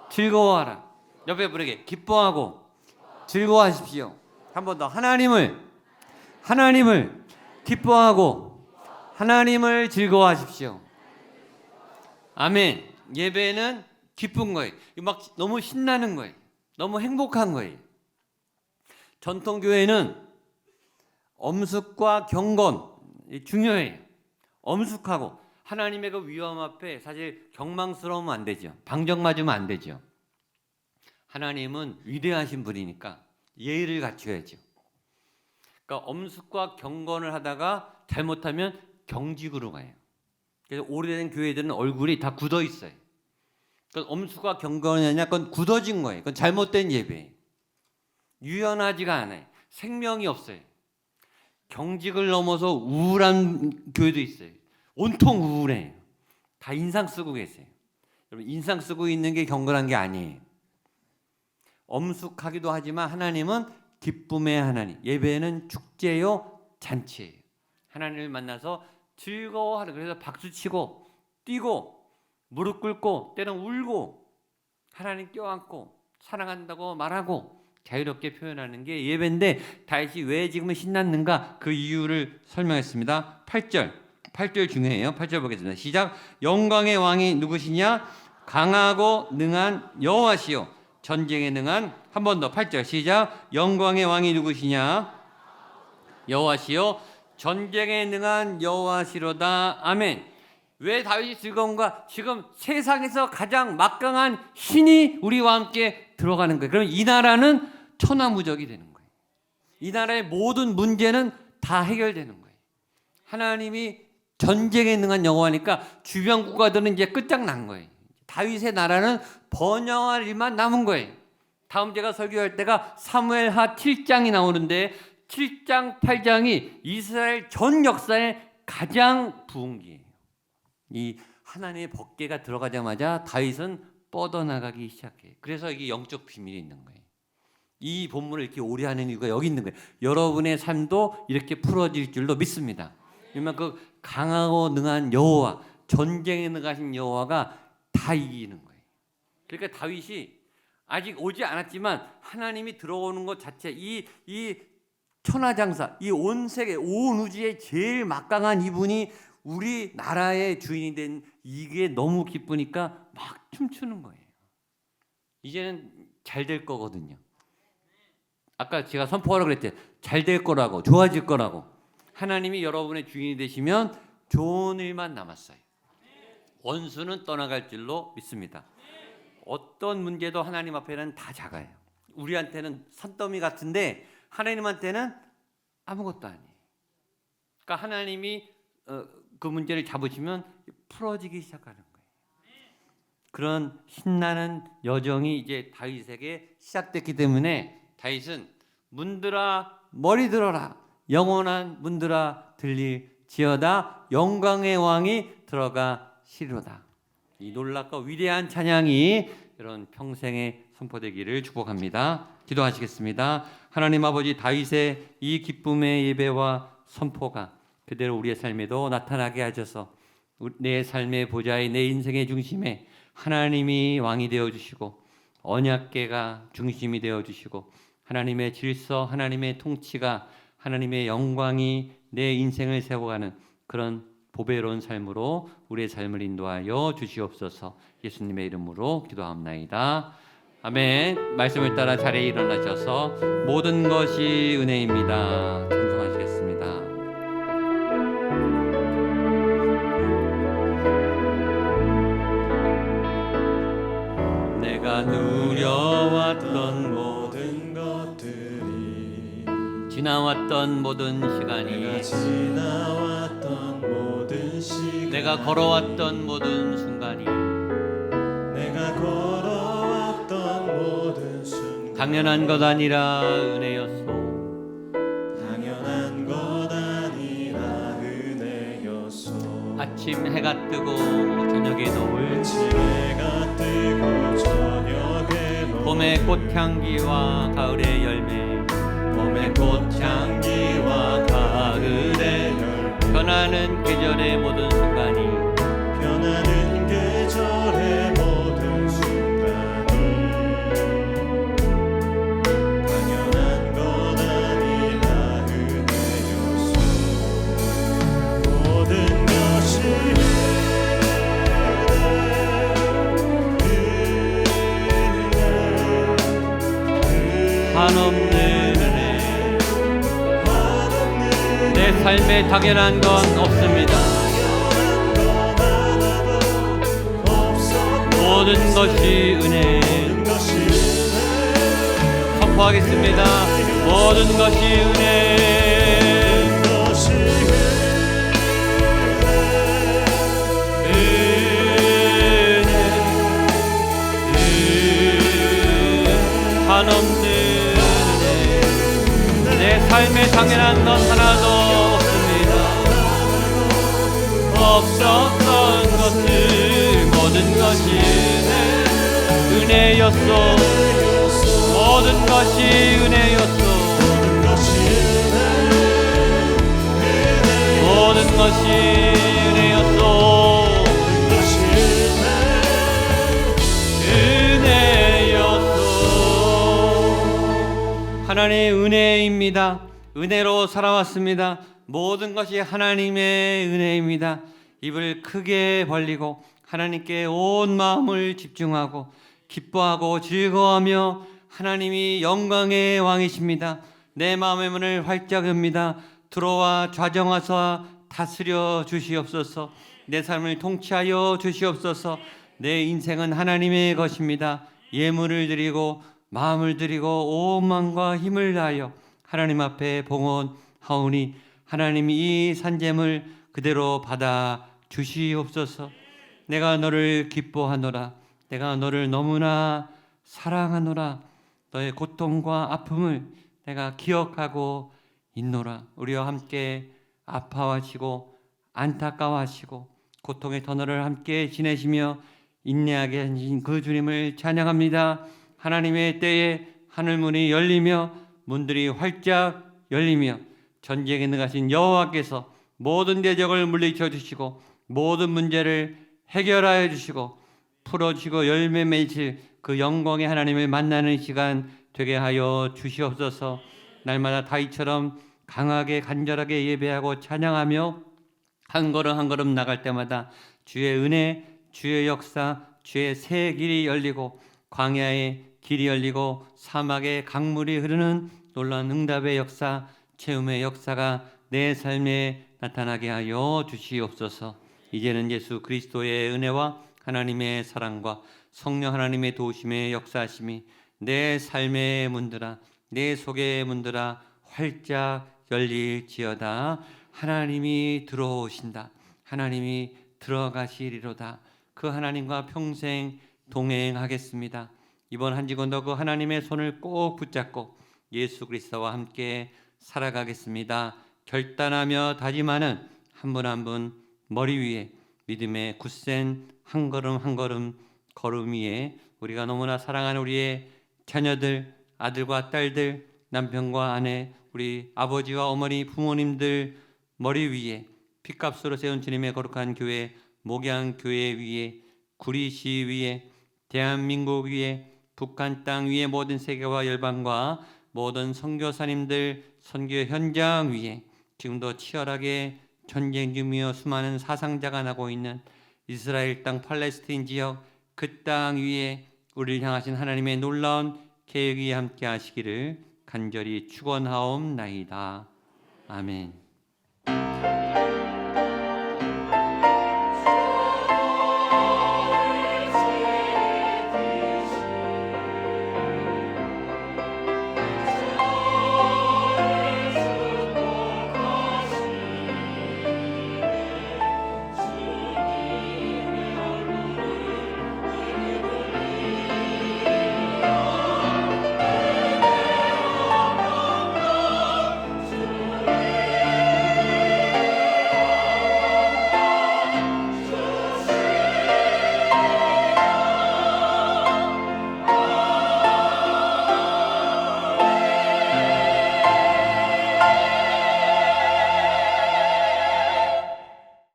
즐거워하라. 옆에 분에게 기뻐하고 즐거워하십시오. 한 번 더. 하나님을 기뻐하고 하나님을 즐거워하십시오. 아멘. 예배는 기쁜 거예요. 막 너무 신나는 거예요. 너무 행복한 거예요. 전통 교회는 엄숙과 경건 중요해요. 엄숙하고 하나님의 그 위엄 앞에 사실 경망스러우면 안 되죠. 방정 맞으면 안 되죠. 하나님은 위대하신 분이니까 예의를 갖춰야죠. 그러니까 엄숙과 경건을 하다가 잘못하면 경직으로 가요. 그래서 오래된 교회들은 얼굴이 다 굳어 있어요. 그러니까 엄숙과 경건이 아니라 그건 굳어진 거예요. 그건 잘못된 예배예요. 유연하지가 않아요. 생명이 없어요. 경직을 넘어서 우울한 교회도 있어요. 온통 우울해요. 다 인상 쓰고 계세요. 여러분, 인상 쓰고 있는 게 경건한 게 아니에요. 엄숙하기도 하지만 하나님은 기쁨의 하나님. 예배는 축제요 잔치예요. 하나님을 만나서 즐거워하는, 그래서 박수치고 뛰고 무릎 꿇고 때는 울고 하나님 껴안고 사랑한다고 말하고 자유롭게 표현하는 게 예배인데 다윗이 왜 지금 신났는가 그 이유를 설명했습니다. 8절 중요해요. 8절 보겠습니다. 시작. 영광의 왕이 누구시냐? 강하고 능한 여호와시요 전쟁에 능한. 한 번 더 8절 시작. 영광의 왕이 누구시냐? 여호와시요 전쟁에 능한 여호와시로다. 아멘. 왜 다윗이 즐거운가? 지금 세상에서 가장 막강한 신이 우리와 함께 들어가는 거예요. 그럼 이 나라는 천하무적이 되는 거예요. 이 나라의 모든 문제는 다 해결되는 거예요. 하나님이 전쟁에 능한 여호와니까 주변 국가들은 이제 끝장난 거예요. 다윗의 나라는 번영할 일만 남은 거예요. 다음 제가 설교할 때가 사무엘하 7장이 나오는데 7장, 8장이 이스라엘 전 역사의 가장 부흥기예요. 이 하나님의 법궤가 들어가자마자 다윗은 뻗어나가기 시작해요. 그래서 이게 영적 비밀이 있는 거예요. 이 본문을 이렇게 오래 하는 이유가 여기 있는 거예요. 여러분의 삶도 이렇게 풀어질 줄로 믿습니다. 왜냐면 그 강하고 능한 여호와, 전쟁에 능하신 여호와가 다 이기는 거예요. 그러니까 다윗이 아직 오지 않았지만 하나님이 들어오는 것 자체, 이 천하장사, 이 온 세계, 온 우주의 제일 막강한 이분이 우리 나라의 주인이 된 이게 너무 기쁘니까 막 춤추는 거예요. 이제는 잘 될 거거든요. 아까 제가 선포하라고 그랬죠. 잘 될 거라고, 좋아질 거라고. 하나님이 여러분의 주인이 되시면 좋은 일만 남았어요. 원수는 떠나갈 줄로 믿습니다. 어떤 문제도 하나님 앞에는 다 작아요. 우리한테는 산더미 같은데 하나님한테는 아무것도 아니에요. 그러니까 하나님이 그 문제를 잡으시면 풀어지기 시작하는 거예요. 그런 신나는 여정이 이제 다윗에게 시작됐기 때문에 다윗은 문들아 머리 들어라, 영원한 문들아 들릴지어다, 영광의 왕이 들어가시리로다. 이 놀랍고 위대한 찬양이 이런 평생에 선포되기를 축복합니다. 기도하시겠습니다. 하나님 아버지, 다윗의 이 기쁨의 예배와 선포가 그대로 우리의 삶에도 나타나게 하셔서 내 삶의 보좌의, 내 인생의 중심에 하나님이 왕이 되어주시고 언약궤가 중심이 되어주시고 하나님의 질서, 하나님의 통치가, 하나님의 영광이 내 인생을 세워가는 그런 보배로운 삶으로 우리의 삶을 인도하여 주시옵소서. 예수님의 이름으로 기도합나이다. 아멘. 말씀을 따라 자리에 일어나셔서 모든 것이 은혜입니다. 찬송하시겠습니다. 내가 누려왔던 모든 것들이, 지나왔던 모든 시간이, 지나왔던 모든 시간, 내가 걸어왔던 모든 순간이 내가 걸어왔던 모든 순간, 당연한 것 아니라 은혜였소. 당연한 것 아니라 은혜였소. 아침 해가 뜨고 저녁에 노을, 아침해가 뜨고 저녁에 노을, 봄의 꽃향기와 가을의 열매, 봄의 꽃향기와 가을의 열매, 변하는 계절의 모든 순간이, 변하는 계절의 모든 순간이 당연한 것 아니라 은혜였소. 모든 것이 한없는 은혜. 내 삶에 당연한 건 없습니다. 모든 것이 은혜. 선포하겠습니다. 모든 것이 은혜. 한없는 은혜. 내 삶에 당연한 건 하나도 없습니다. 없었던 것들 모든 것이 은혜였소. 모든 것이 은혜였소. 모든 것이 은혜였소. 은혜였소. 하나님의 은혜입니다. 은혜로 살아왔습니다. 모든 것이 하나님의 은혜입니다. 입을 크게 벌리고 하나님께 온 마음을 집중하고 기뻐하고 즐거워하며 하나님이 영광의 왕이십니다. 내 마음의 문을 활짝 엽니다. 들어와 좌정하사 다스려 주시옵소서. 내 삶을 통치하여 주시옵소서. 내 인생은 하나님의 것입니다. 예물을 드리고 마음을 드리고 온 마음과 힘을 다하여 하나님 앞에 봉헌하오니 하나님이 이 산재물 그대로 받아 주시옵소서. 내가 너를 기뻐하노라. 내가 너를 너무나 사랑하노라. 너의 고통과 아픔을 내가 기억하고 있노라. 우리와 함께 아파하시고 안타까워하시고 고통의 터널을 함께 지내시며 인내하게 하신 그 주님을 찬양합니다. 하나님의 때에 하늘문이 열리며 문들이 활짝 열리며 전쟁에 능하신 여호와께서 모든 대적을 물리쳐 주시고 모든 문제를 해결하여 주시고 풀어주시고 열매 맺을 그 영광의 하나님을 만나는 시간 되게 하여 주시옵소서. 날마다 다윗처럼 강하게 간절하게 예배하고 찬양하며 한 걸음 한 걸음 나갈 때마다 주의 은혜, 주의 역사, 주의 새 길이 열리고 광야의 길이 열리고 사막에 강물이 흐르는 놀라운 응답의 역사, 체험의 역사가 내 삶에 나타나게 하여 주시옵소서. 이제는 예수 그리스도의 은혜와 하나님의 사랑과 성령 하나님의 도우심의 역사하심이 내 삶의 문들아, 내 속의 문들아 활짝 열릴지어다. 하나님이 들어오신다. 하나님이 들어가시리로다. 그 하나님과 평생 동행하겠습니다. 이번 한 주간도 그 하나님의 손을 꼭 붙잡고 예수 그리스도와 함께 살아가겠습니다. 결단하며 다짐하는 한 분 한 분 머리 위에 믿음의 굳센 한 걸음 한 걸음 걸음 위에 우리가 너무나 사랑하는 우리의 자녀들, 아들과 딸들, 남편과 아내, 우리 아버지와 어머니, 부모님들 머리 위에 핏값으로 세운 주님의 거룩한 교회, 목양교회 위에, 구리시 위에, 대한민국 위에, 북한 땅 위에 모든 세계와 열방과 모든 선교사님들 선교 현장 위에 지금도 치열하게 전쟁 중이며 수많은 사상자가 나고 있는 이스라엘 땅 팔레스틴 지역 그 땅 위에 우리를 향하신 하나님의 놀라운 계획이 함께 하시기를 간절히 축원하옵나이다. 아멘.